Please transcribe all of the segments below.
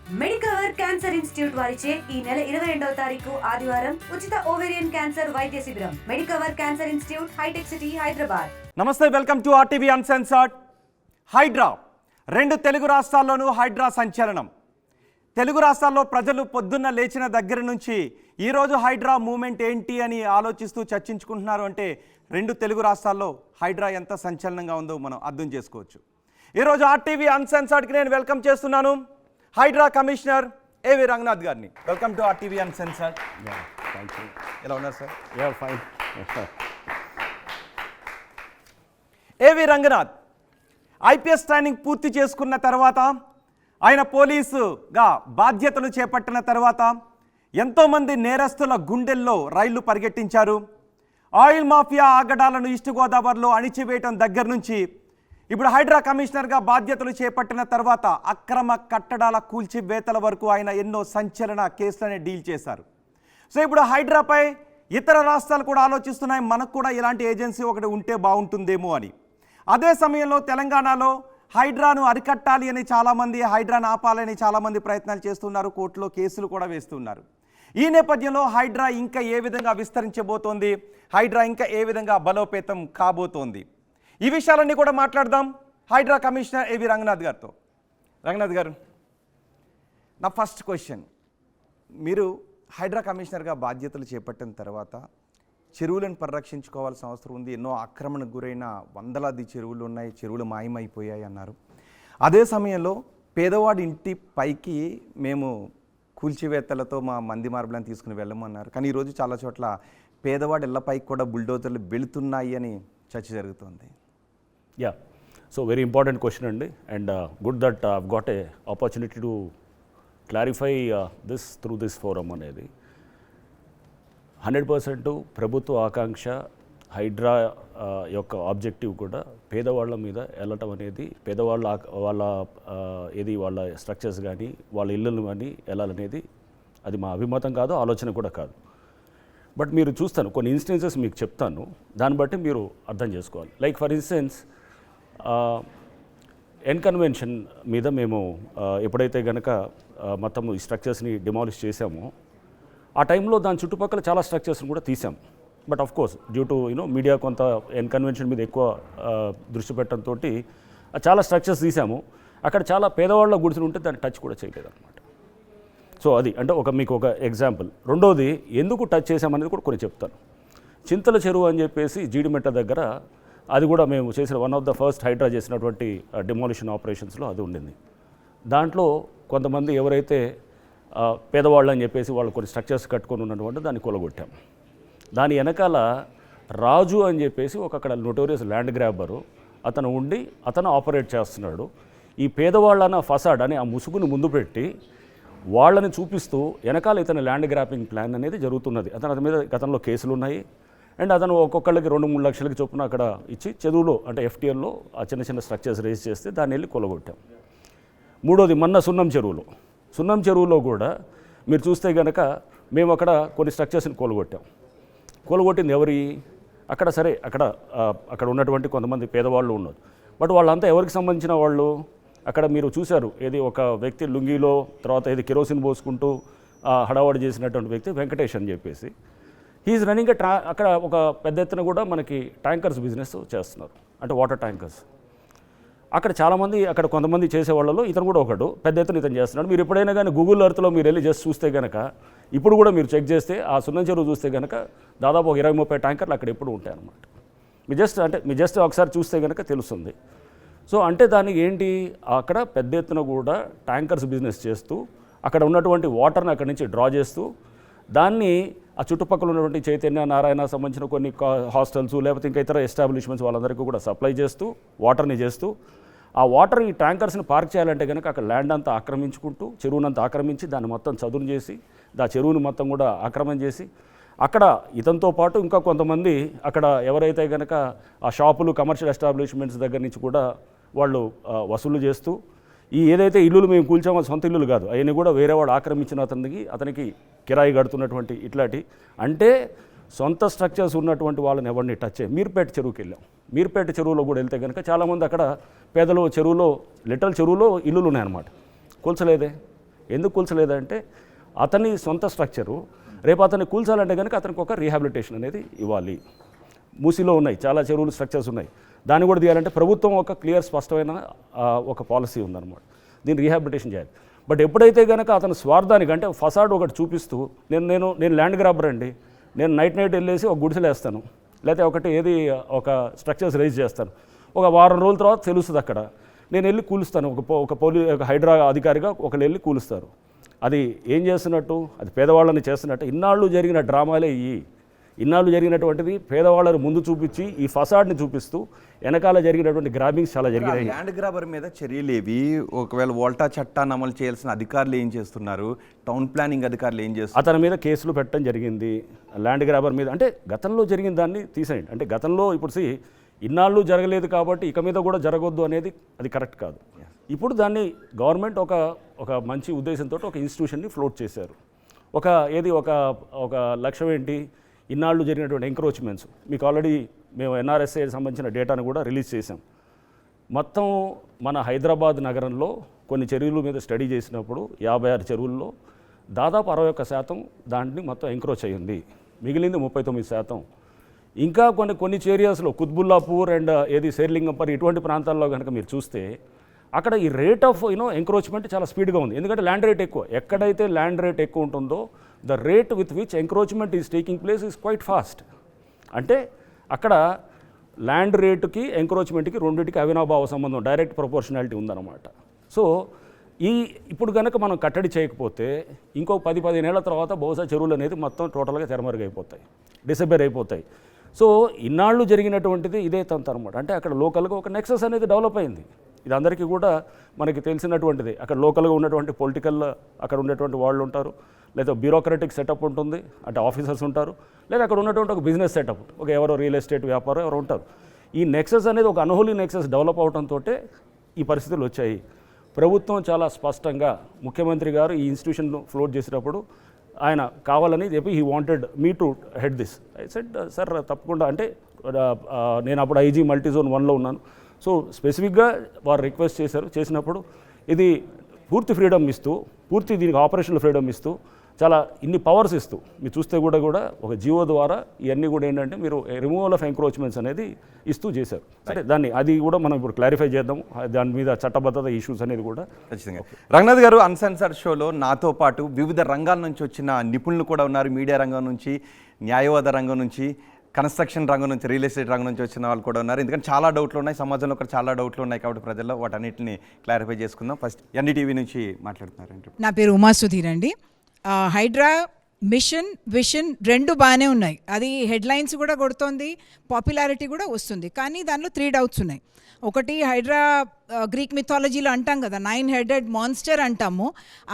Medicover cancer institute వారిచే ఈ నెల 22వ తారీఖు ఆదివారం ఉచిత ఓవేరియన్ క్యాన్సర్ వైద్య శిబిరం. Medicover cancer institute, hitech city, Hyderabad. నమస్తే, welcome to RTV uncensored. Hydraa, 2 Telugu రాష్ట్రాల్లోనూ హైడ్రా సంచలనం. తెలుగు రాష్ట్రాల్లో ప్రజలు పొద్దున్న లేచిన దగ్గర నుంచి ఈరోజు హైడ్రా మూమెంట్ ఏంటి అని ఆలోచిస్తూ చర్చించుకుంటున్నారు. అంటే 2 తెలుగు రాష్ట్రాల్లో హైడ్రా ఎంత సంచలనంగా ఉందో మనం అర్థం చేసుకోవచ్చు. ఈరోజు ఆర్టీవీ అన్సెన్సర్డ్కి నేను వెల్కమ్ చేస్తున్నాను హైడ్రా కమిషనర్ ఏవి రంగనాథ్ గారిని. Welcome to RTV uncensored. Thank you. ఎలా ఉన్నారు సార్? ఫైన్. ఏవి రంగనాథ్ ఐపీఎస్ ట్రైనింగ్ పూర్తి చేసుకున్న తర్వాత, ఆయన పోలీసుగా బాధ్యతలు చేపట్టిన తర్వాత ఎంతోమంది నేరస్తుల గుండెల్లో రైళ్లు పరిగెట్టించారు. ఆయిల్ మాఫియా ఆగడాలను ఈస్ట్ గోదావరిలో అణిచివేయటం దగ్గర నుంచి ఇప్పుడు హైడ్రా కమిషనర్గా బాధ్యతలు చేపట్టిన తర్వాత అక్రమ కట్టడాల కూల్చివేతల వరకు ఆయన ఎన్నో సంచలన కేసులని డీల్ చేశారు. సో ఇప్పుడు హైడ్రాపై ఇతర రాష్ట్రాలు కూడా ఆలోచిస్తున్నాయి, మనకు కూడా ఇలాంటి ఏజెన్సీ ఒకటి ఉంటే బాగుంటుందేమో అని. అదే సమయంలో తెలంగాణలో హైడ్రాను అరికట్టాలి అని చాలామంది, హైడ్రాను ఆపాలని చాలామంది ప్రయత్నాలు చేస్తున్నారు, కోర్టులో కేసులు కూడా వేస్తున్నారు. ఈ నేపథ్యంలో హైడ్రా ఇంకా ఏ విధంగా విస్తరించబోతోంది, హైడ్రా ఇంకా ఏ విధంగా బలోపేతం కాబోతోంది, ఈ విషయాలన్నీ కూడా మాట్లాడదాం హైడ్రా కమిషనర్ ఏవి రంగనాథ్ గారితో. రంగనాథ్ గారు, నా ఫస్ట్ క్వశ్చన్, మీరు హైడ్రా కమిషనర్గా బాధ్యతలు చేపట్టిన తర్వాత చెరువులను పరిరక్షించుకోవాల్సిన అవసరం ఉంది. ఎన్నో ఆక్రమణకు గురైన వందలాది చెరువులు ఉన్నాయి, చెరువులు మాయమైపోయాయి అన్నారు. అదే సమయంలో పేదవాడి ఇంటి పైకి మేము కూల్చివేత్తలతో మా మంది మార్బులను తీసుకుని వెళ్ళమన్నారు. కానీ ఈరోజు చాలా చోట్ల పేదవాడి ఇళ్లపైకి కూడా బుల్డోజర్లు వెళుతున్నాయి అని చర్చ జరుగుతుంది. సో వెరీ ఇంపార్టెంట్ క్వశ్చన్ అండి, and good that I've got a opportunity to clarify this through this forum అనేది. 100% ప్రభుత్వ ఆకాంక్ష, హైడ్రా యొక్క ఆబ్జెక్టివ్ కూడా పేదవాళ్ళ మీద వెళ్ళటం అనేది, పేదవాళ్ళ వాళ్ళ స్ట్రక్చర్స్ కానీ వాళ్ళ ఇళ్ళను కానీ వెళ్ళాలనేది అది మా అభిమతం కాదు, ఆలోచన కూడా కాదు. బట్ మీరు చూస్తాను, కొన్ని ఇన్స్టెన్సెస్ మీకు చెప్తాను, దాన్ని బట్టి మీరు అర్థం చేసుకోవాలి. Like for instance, N convention మీద మేము ఎప్పుడైతే కనుక మొత్తం ఈ స్ట్రక్చర్స్ని డిమాలిష్ చేసామో ఆ టైంలో దాని చుట్టుపక్కల చాలా స్ట్రక్చర్స్ని కూడా తీసాం. But of course due to media కొంత ఎన్ కన్వెన్షన్ మీద ఎక్కువ దృష్టి పెట్టడంతో చాలా స్ట్రక్చర్స్ తీసాము. అక్కడ చాలా పేదవాళ్ళ గుడిసెలు ఉంటే దాన్ని టచ్ కూడా చేయలేదు అనమాట. సో అది అంటే మీకు ఒక ఎగ్జాంపుల్. రెండోది, ఎందుకు టచ్ చేసామనేది కూడా కొన్ని చెప్తాను. చింతల చెరువు అని చెప్పేసి జీడిమెట్ట దగ్గర, అది కూడా మేము చేసిన one of the first HYDRAA చేసినటువంటి డిమాలిషన్ ఆపరేషన్స్లో అది ఉండింది. దాంట్లో కొంతమంది ఎవరైతే పేదవాళ్ళు అని చెప్పేసి వాళ్ళు కొన్ని స్ట్రక్చర్స్ కట్టుకొని ఉన్నటువంటి దాన్ని కూలగొట్టాం. దాని వెనకాల రాజు అని చెప్పేసి ఒక అక్కడ నోటోరియస్ ల్యాండ్ గ్రాబరు అతను ఉండి అతను ఆపరేట్ చేస్తున్నాడు. ఈ పేదవాళ్ళన్న ఫసాడ్ అని ఆ ముసుగును ముందు పెట్టి వాళ్ళని చూపిస్తూ వెనకాల ఇతని ల్యాండ్ గ్రాపింగ్ ప్లాన్ అనేది జరుగుతున్నది. అతని మీద గతంలో కేసులు ఉన్నాయి. అండ్ అతను ఒక్కొక్కళ్ళకి 2-3 లక్షలకి చొప్పున అక్కడ ఇచ్చి చెరువులో అంటే ఎఫ్టీఎల్లో ఆ చిన్న చిన్న స్ట్రక్చర్స్ రేస్ చేస్తే దాన్ని వెళ్ళి కొలగొట్టాం. మూడోది, మొన్న సున్నం చెరువులో కూడా మీరు చూస్తే కనుక మేము అక్కడ కొన్ని స్ట్రక్చర్స్ని కొలగొట్టింది ఎవరి అక్కడ సరే అక్కడ ఉన్నటువంటి కొంతమంది పేదవాళ్ళు ఉన్నారు. బట్ వాళ్ళంతా ఎవరికి సంబంధించిన వాళ్ళు? అక్కడ మీరు చూశారు, ఏది ఒక వ్యక్తి లుంగీలో, తర్వాత ఏది కెరోసిన్ పోసుకుంటూ హడావడి చేసినటువంటి వ్యక్తి వెంకటేష్ అని చెప్పేసి, హీఈస్ రన్నింగ్ అక్కడ ఒక పెద్ద ఎత్తున కూడా మనకి ట్యాంకర్స్ బిజినెస్ చేస్తున్నారు, అంటే వాటర్ ట్యాంకర్స్. అక్కడ చాలామంది, అక్కడ కొంతమంది చేసేవాళ్ళలో ఇతను కూడా ఒకడు, పెద్ద ఎత్తున ఇతను చేస్తున్నాడు. మీరు ఎప్పుడైనా కానీ గూగుల్ ఎర్త్లో మీరు వెళ్ళి జస్ట్ చూస్తే కనుక, ఇప్పుడు కూడా మీరు చెక్ చేస్తే ఆ సున్నం చెరువు చూస్తే కనుక దాదాపు ఒక 20-30 ట్యాంకర్లు అక్కడ ఎప్పుడు ఉంటాయి అన్నమాట. మీరు జస్ట్ ఒకసారి చూస్తే కనుక తెలుస్తుంది. సో అంటే దానికి ఏంటి, అక్కడ పెద్ద ఎత్తున కూడా ట్యాంకర్స్ బిజినెస్ చేస్తూ అక్కడ ఉన్నటువంటి వాటర్ని అక్కడి నుంచి డ్రా చేస్తూ దాన్ని ఆ చుట్టుపక్కల ఉన్నటువంటి చైతన్య నారాయణ సంబంధించిన కొన్ని హాస్టల్స్ లేకపోతే ఇంకా ఇతర ఎస్టాబ్లిష్మెంట్స్ వాళ్ళందరికీ కూడా సప్లై చేస్తూ వాటర్ని చేస్తూ, ఆ వాటర్ ఈ ట్యాంకర్స్ని పార్క్ చేయాలంటే కనుక అక్కడ ల్యాండ్ అంతా ఆక్రమించుకుంటూ చెరువునంతా ఆక్రమించి దాన్ని మొత్తం చదును చేసి ఆ చెరువుని మొత్తం కూడా ఆక్రమణ చేసి అక్కడ ఇతనితో పాటు ఇంకా కొంతమంది అక్కడ ఎవరైతే కనుక ఆ షాపులు కమర్షియల్ ఎస్టాబ్లిష్మెంట్స్ దగ్గర నుంచి కూడా వాళ్ళు వసూలు చేస్తూ, ఈ ఏదైతే ఇల్లులు మేము కూల్చామో సొంత ఇల్లులు కాదు, అవన్నీ కూడా వేరే వాడు ఆక్రమించిన అతనికి కిరాయి కడుతున్నటువంటి ఇట్లాంటి, అంటే సొంత స్ట్రక్చర్స్ ఉన్నటువంటి వాళ్ళని ఎవరిని టచ్ చేయం. మీర్పేట చెరువుకి వెళ్ళాం. మీర్పేట చెరువులో కూడా వెళ్తే కనుక చాలామంది అక్కడ పేదలు చెరువులో లిటల్ చెరువులో ఇల్లులు ఉన్నాయన్నమాట. కూల్చలేదే, ఎందుకు కూల్చలేదంటే అతని సొంత స్ట్రక్చరు, రేపు అతన్ని కూల్చాలంటే కనుక అతనికి ఒక రీహాబిలిటేషన్ అనేది ఇవ్వాలి. మూసిలో ఉన్నాయి చాలా చెరువులు స్ట్రక్చర్స్ ఉన్నాయి, దాన్ని కూడా తీయాలంటే ప్రభుత్వం ఒక క్లియర్ స్పష్టమైన ఒక పాలసీ ఉందన్నమాట, దీన్ని రీహాబిలిటేషన్ చేయాలి. బట్ ఎప్పుడైతే కనుక అతని స్వార్థానికి అంటే ఫసాడ్ ఒకటి చూపిస్తూ నేను ల్యాండ్ గ్రాబర్ అండి, నేను నైట్ వెళ్ళేసి ఒక గుడిసెలు వేస్తాను, లేకపోతే ఒక స్ట్రక్చర్స్ రైజ్ చేస్తాను, ఒక వారం రోజుల తర్వాత తెలుస్తుంది అక్కడ, నేను వెళ్ళి కూలుస్తాను, ఒక హైడ్రా అధికారిగా ఒకళ్ళు వెళ్ళి కూలుస్తారు. అది ఏం చేస్తున్నట్టు, అది పేదవాళ్ళని చేస్తున్నట్టు. ఇన్నాళ్ళు జరిగిన డ్రామాలే ఇన్నాళ్ళు జరిగినటువంటిది పేదవాళ్ళని ముందు చూపించి ఈ ఫసాడ్ని చూపిస్తూ వెనకాల జరిగినటువంటి గ్రాబింగ్స్ చాలా జరిగినాయి. ల్యాండ్ గ్రాబర్ మీద చర్యలేవి, ఒకవేళ వోల్టా చట్టాన్ని అమలు చేయాల్సిన అధికారులు ఏం చేస్తున్నారు, టౌన్ ప్లానింగ్ అధికారులు ఏం చేస్తున్నారు? అతని మీద కేసులు పెట్టడం జరిగింది. ల్యాండ్ గ్రాబర్ మీద అంటే గతంలో జరిగిన దాన్ని తీసేయండి, అంటే గతంలో ఇప్పుడు ఇన్నాళ్ళు జరగలేదు కాబట్టి ఇక మీద కూడా జరగొద్దు అనేది అది కరెక్ట్ కాదు. ఇప్పుడు దాన్ని గవర్నమెంట్ ఒక మంచి ఉద్దేశంతో ఒక ఇన్స్టిట్యూషన్ని ఫ్లోట్ చేశారు. ఒక లక్ష్యం ఏంటి, ఇన్నాళ్ళు జరిగినటువంటి ఎంక్రోచ్మెంట్స్ మీకు ఆల్రెడీ మేము ఎన్ఆర్ఎస్ఏ సంబంధించిన డేటాను కూడా రిలీజ్ చేశాం. మొత్తం మన హైదరాబాద్ నగరంలో కొన్ని చెరువుల మీద స్టడీ చేసినప్పుడు 56 చెరువుల్లో దాదాపు 61% దాంట్లో మొత్తం ఎంక్రోచ్ అయ్యింది, మిగిలింది 39%. ఇంకా కొన్ని ఏరియాస్లో కుత్బుల్లాపూర్ అండ్ శేర్లింగంపర్ ఇటువంటి ప్రాంతాల్లో కనుక మీరు చూస్తే అక్కడ ఈ రేట్ ఆఫ్ ఎంక్రోచ్మెంట్ చాలా స్పీడ్గా ఉంది, ఎందుకంటే ల్యాండ్ రేట్ ఎక్కువ. ఎక్కడైతే ల్యాండ్ రేట్ ఎక్కువ ఉంటుందో the rate with which encroachment is taking place is quiet fast. అంటే అక్కడ ల్యాండ్ రేటుకి ఎంక్రోచ్మెంట్కి రెండింటికి అవినాభావ సంబంధం, డైరెక్ట్ ప్రపోర్షనాలిటీ ఉందన్నమాట. సో ఇప్పుడు కనుక మనం కట్టడి చేయకపోతే ఇంకో 10-15 ఏళ్ల తర్వాత బహుశా చెరువులు అనేది మొత్తం టోటల్గా తెరమరుగైపోతాయి, డిసపేర్ అయిపోతాయి. సో ఇన్నాళ్ళు జరిగినటువంటిది ఇదే తంత అనమాట. అంటే అక్కడ లోకల్గా ఒక నెక్సస్ అనేది డెవలప్ అయింది, ఇది అందరికీ కూడా మనకి తెలిసినటువంటిది. అక్కడ లోకల్గా ఉన్నటువంటి పొలిటికల్ అక్కడ ఉన్నటువంటి వాళ్ళు ఉంటారు, లేదా బ్యూరోక్రటిక్ సెటప్ ఉంటుంది, అంటే ఆఫీసర్స్ ఉంటారు, లేదా అక్కడ ఉన్నటువంటి ఒక బిజినెస్ సెటప్, ఎవరో రియల్ ఎస్టేట్ వ్యాపారం ఎవరో ఉంటారు. ఈ నెక్సస్ అనేది ఒక అన్హోలీ నెక్సస్ డెవలప్ అవడంతో ఈ పరిస్థితులు వచ్చాయి. ప్రభుత్వం చాలా స్పష్టంగా ముఖ్యమంత్రి గారు ఈ ఇన్స్టిట్యూషన్ను ఫ్లోట్ చేసినప్పుడు ఆయన కావాలని చెప్పి he wanted me to head this. I said sir తప్పకుండా, అంటే నేను అప్పుడు ఐజీ మల్టీజోన్ 1లో ఉన్నాను. సో స్పెసిఫిక్గా వారు రిక్వెస్ట్ చేసినప్పుడు ఇది పూర్తి ఫ్రీడమ్ ఇస్తూ, దీనికి ఆపరేషనల్ ఫ్రీడమ్ ఇస్తూ, చాలా ఇన్ని పవర్స్ ఇస్తూ మీరు చూస్తే కూడా ఒక జియో ద్వారా ఇవన్నీ కూడా ఏంటంటే మీరు రిమూవల్ ఆఫ్ ఎంక్రోచ్మెంట్స్ అనేది ఇస్తూ చేశారు. సరే అది కూడా మనం ఇప్పుడు క్లారిఫై చేద్దాం, దాని మీద చట్టబద్ధత ఇష్యూస్ అనేది కూడా. ఖచ్చితంగా రంగనాథ్ గారు, అన్సెన్సర్డ్ షోలో నాతో పాటు వివిధ రంగాల నుంచి వచ్చిన నిపుణులు కూడా ఉన్నారు. మీడియా రంగం నుంచి, న్యాయవాద రంగం నుంచి, కన్స్ట్రక్షన్ రంగం నుంచి, రియల్ ఎస్టేట్ రంగం నుంచి వచ్చిన వాళ్ళు కూడా ఉన్నారు. ఎందుకంటే చాలా డౌట్లు ఉన్నాయి సమాజంలో, ఒక చాలా డౌట్లు ఉన్నాయి కాబట్టి ప్రజల్లో వాటన్నిటిని క్లారిఫై చేసుకుందాం. ఫస్ట్ ఎన్డీటీవీ నుంచి మాట్లాడుతున్నారండి. నా పేరు ఉమా సుధీర్ అండి. హైడ్రా మిషన్ విషన్ రెండు బాగానే ఉన్నాయి, అది హెడ్లైన్స్ కూడా కొడుతోంది, పాపులారిటీ కూడా వస్తుంది. కానీ దానిలో 3 డౌట్స్ ఉన్నాయి. ఒకటి, హైడ్రా గ్రీక్ మిథాలజీలో అంటాం కదా 9 హెడెడ్ మాన్స్టర్ అంటాము.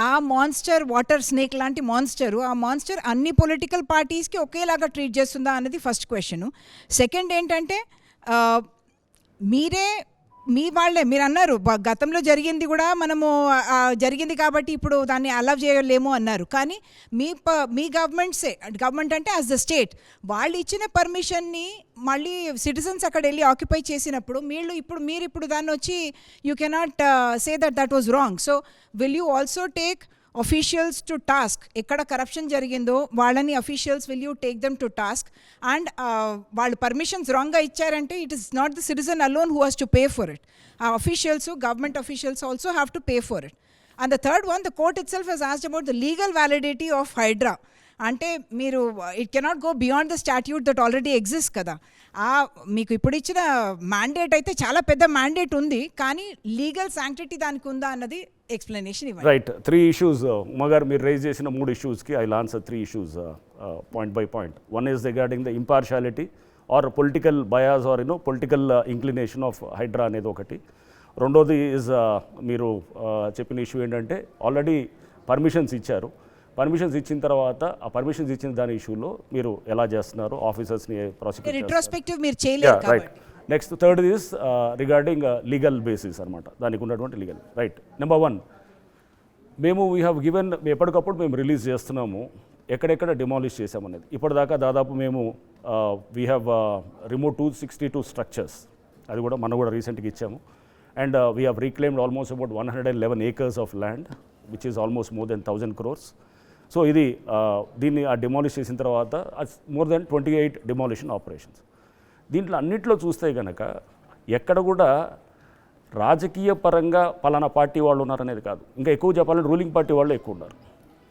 ఆ మాన్స్టర్ వాటర్ స్నేక్ లాంటి మాన్స్టరు, ఆ మాన్స్టర్ అన్ని పొలిటికల్ పార్టీస్కి ఒకేలాగా ట్రీట్ చేస్తుందా అనేది ఫస్ట్ క్వశ్చను. సెకండ్ ఏంటంటే మీరు అన్నారు గతంలో జరిగింది కూడా మనము జరిగింది కాబట్టి ఇప్పుడు దాన్ని అలౌ చేయలేము అన్నారు. కానీ మీ గవర్నమెంట్ అంటే యాజ్ ద స్టేట్ వాళ్ళు ఇచ్చిన పర్మిషన్ని మళ్ళీ సిటిజన్స్ అక్కడ వెళ్ళి ఆక్యుపై చేసినప్పుడు మీరు ఇప్పుడు దాన్ని వచ్చి you cannot say that was wrong. So will you also take officials to task, ekkada corruption జరిగిందో వాళ్ళని officials will you take them to task, and వాళ్ళు permissions wrong గా ఇచ్చారంటే it is not the citizen alone who has to pay for it. Officials, government officials also have to pay for it. And the third one, the court itself has asked about the legal validity of Hydra. అంటే మీరు it cannot go beyond the statute that already exist కదా. మీకు ఇప్పుడు ఇచ్చిన mandate అయితే చాలా పెద్ద mandate ఉంది, కానీ లీగల్ శాంక్టిటీ దానికి ఉందా అన్నది ఎక్స్ప్లెనేషన్ ఇవ్వండి. రైట్, 3 issues ఉమగారు మీరు రైజ్ చేసిన 3 issuesకి I will answer 3 issues point by point. One is regarding the impartiality or political bias or political inclination of Hydraa అనేది ఒకటి. రెండోది ఈజ్ మీరు చెప్పిన ఇష్యూ ఏంటంటే ఆల్రెడీ పర్మిషన్స్ ఇచ్చారు, పర్మిషన్స్ ఇచ్చిన తర్వాత ఆ పర్మిషన్స్ ఇచ్చిన దాని ఇష్యూలో మీరు ఎలా చేస్తున్నారు, ఆఫీసర్స్ని ప్రాసిక్యూట్ రెట్రోస్పెక్టివ్ మీరు చేయలేరు కాబట్టి. Right. Next third is regarding legal basis అనమాట, దానికి ఉన్నటువంటి లీగల్. రైట్, నెంబర్ 1 మేము ఎప్పటికప్పుడు మేము రిలీజ్ చేస్తున్నాము ఎక్కడెక్కడ డిమాలిష్ చేసామనేది. ఇప్పటిదాకా దాదాపు మేము వీ హ్యావ్ రిమూవ్ 262 స్ట్రక్చర్స్, అది కూడా మనం కూడా రీసెంట్గా ఇచ్చాము. And we have reclaimed almost about 111 acres of land. Which is almost more than 1,000 crores. So ఇది దీన్ని డిమాలిష్ చేసిన తర్వాత మోర్ దెన్ 28 డిమాలిషన్ ఆపరేషన్స్. దీంట్లో అన్నింటిలో చూస్తే కనుక ఎక్కడ కూడా రాజకీయ పరంగా పలానా పార్టీ వాళ్ళు ఉన్నారనేది కాదు, ఇంకా ఎక్కువ చెప్పాలంటే రూలింగ్ పార్టీ వాళ్ళు ఎక్కువ ఉన్నారు.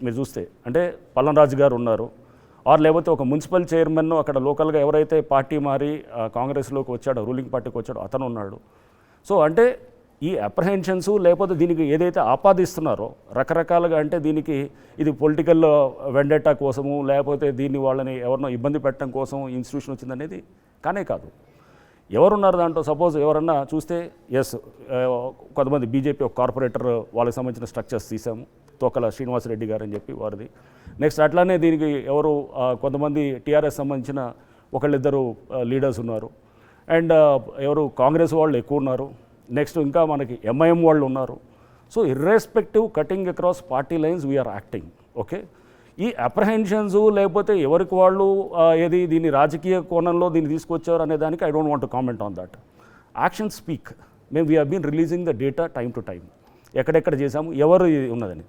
మీరు చూస్తే అంటే పల్లన్ రాజు గారు ఉన్నారు, ఆర్ లేకపోతే ఒక మున్సిపల్ చైర్మన్ అక్కడ లోకల్గా ఎవరైతే పార్టీ మారి కాంగ్రెస్లోకి వచ్చాడో, రూలింగ్ పార్టీకి వచ్చాడో అతను ఉన్నాడు. సో అంటే ఈ అప్రహెన్షన్స్ లేకపోతే దీనికి ఏదైతే ఆపాదిస్తున్నారో రకరకాలుగా, అంటే దీనికి ఇది పొలిటికల్ వెండెటా కోసము లేకపోతే దీన్ని వాళ్ళని ఎవరినో ఇబ్బంది పెట్టడం కోసం ఇన్స్టిట్యూషన్ వచ్చిందనేది కానే కాదు. ఎవరున్నారు దాంట్లో? సపోజ్ ఎవరన్నా చూస్తే ఎస్ కొంతమంది బీజేపీ ఒక కార్పొరేటర్ వాళ్ళకి సంబంధించిన స్ట్రక్చర్స్ తీసాము, తోకల శ్రీనివాసరెడ్డి గారు అని చెప్పి వారిది. నెక్స్ట్ అట్లానే దీనికి ఎవరు కొంతమంది టీఆర్ఎస్ సంబంధించిన ఒకళ్ళిద్దరు లీడర్స్ ఉన్నారు, అండ్ ఎవరు కాంగ్రెస్ వాళ్ళు ఎక్కువ ఉన్నారు, నెక్స్ట్ ఇంకా మనకి ఎంఐఎం వాళ్ళు ఉన్నారు. So irrespective cutting across party lines we are acting. Okay, ఈ అప్రహెన్షన్స్ లేకపోతే ఎవరికి వాళ్ళు ఏది దీన్ని రాజకీయ కోణంలో దీన్ని తీసుకొచ్చారు అనే దానికి I don't want to comment on that. Action speak. మేము we have been releasing the data time to time, ఎక్కడెక్కడ చేశాము, ఎవరు ఉన్నదని.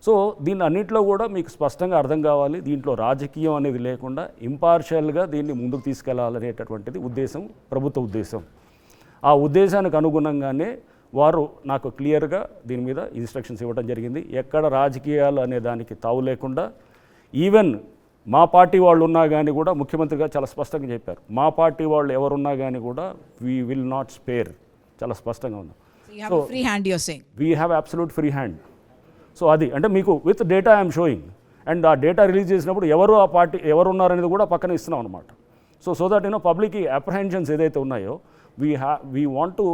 సో దీన్ని అన్నింటిలో కూడా మీకు స్పష్టంగా అర్థం కావాలి, దీంట్లో రాజకీయం అనేది లేకుండా ఇంపార్షియల్గా దీన్ని ముందుకు తీసుకెళ్లాలనేటటువంటిది ఉద్దేశం, ప్రభుత్వ ఉద్దేశం. ఆ ఉద్దేశానికి అనుగుణంగానే వారు నాకు క్లియర్గా దీని మీద ఇన్స్ట్రక్షన్స్ ఇవ్వడం జరిగింది. ఎక్కడ రాజకీయాలు అనే దానికి తావు లేకుండా, ఈవెన్ మా పార్టీ వాళ్ళు ఉన్నా కానీ కూడా ముఖ్యమంత్రి గారు చాలా స్పష్టంగా చెప్పారు, మా పార్టీ వాళ్ళు ఎవరున్నా కానీ కూడా వీ విల్ నాట్ స్పేర్, చాలా స్పష్టంగా ఉన్నాం. So free hand you're saying. We have absolute free hand. So అది అంటే మీకు with data I'm showing, and ఆ డేటా రిలీజ్ చేసినప్పుడు ఎవరు ఆ పార్టీ ఎవరు ఉన్నారనేది కూడా పక్కన ఇస్తున్నాం అనమాట. సో దట్ పబ్లిక్ అప్రహెన్షన్స్ ఏదైతే ఉన్నాయో we want to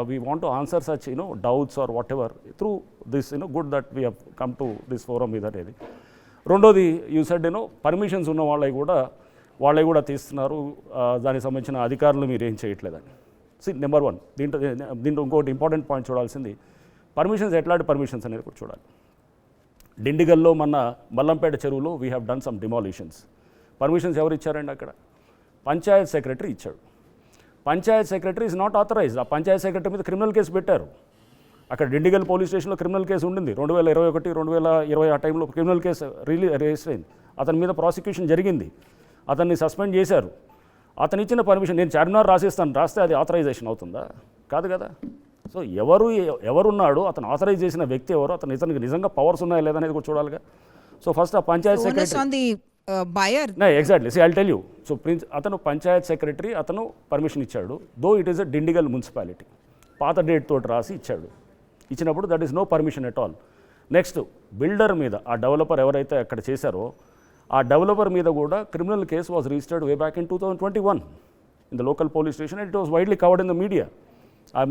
we want to answer such doubts or whatever through this good that we have come to this forum with అనేది. రెండోది యూ సెడ్ పర్మిషన్స్ ఉన్న వాళ్ళవి కూడా తీస్తున్నారు, దానికి సంబంధించిన అధికారులు మీరు ఏం చేయట్లేదని. నెంబర్ 1 దీంట్లో ఇంకోటి ఇంపార్టెంట్ పాయింట్ చూడాల్సింది, పర్మిషన్స్ ఎట్లాంటి పర్మిషన్స్ అనేది కూడా చూడాలి. డిండిగల్లో మన మల్లంపేట చెరువులో we have done some demolitions. Permissions ఎవరు ఇచ్చారండి? అక్కడ పంచాయత్ సెక్రటరీ ఇచ్చాడు. Panchayat secretary is not authorized. ఆ పంచాయత్ సెక్రటరీ మీద క్రిమినల్ కేసు పెట్టారు. అక్కడ డిండిగల్ పోలీస్ స్టేషన్లో క్రిమినల్ కేసు ఉండింది 2021, 2020 ఆ టైంలో క్రిమినల్ కేసు రిజిస్టర్ అయింది. అతని మీద ప్రాసిక్యూషన్ జరిగింది, అతన్ని సస్పెండ్ చేశారు. అతను ఇచ్చిన పర్మిషన్ నేను చార్మినార్ రాస్తే అది ఆథరైజేషన్ అవుతుందా? కాదు కదా. సో ఎవరున్నాడు, అతను ఆథరైజ్ చేసిన వ్యక్తి ఎవరు, ఇతనికి నిజంగా పవర్స్ ఉన్నాయా లేదనేది కూడా చూడాలిగా. సో ఫస్ట్ ఆ panchayat secretary exactly I'll tell you. So అతను పంచాయత్ సెక్రటరీ, అతను పర్మిషన్ ఇచ్చాడు. Though it is a Dundigal municipality, పాత డేట్ తోటి రాసి ఇచ్చాడు. ఇచ్చినప్పుడు that is no permission at all. Next builder మీద, ఆ డెవలపర్ ఎవరైతే అక్కడ చేశారో ఆ డెవలపర్ మీద కూడా criminal case was registered way back in 2021 in the local police station. It was widely covered in the media.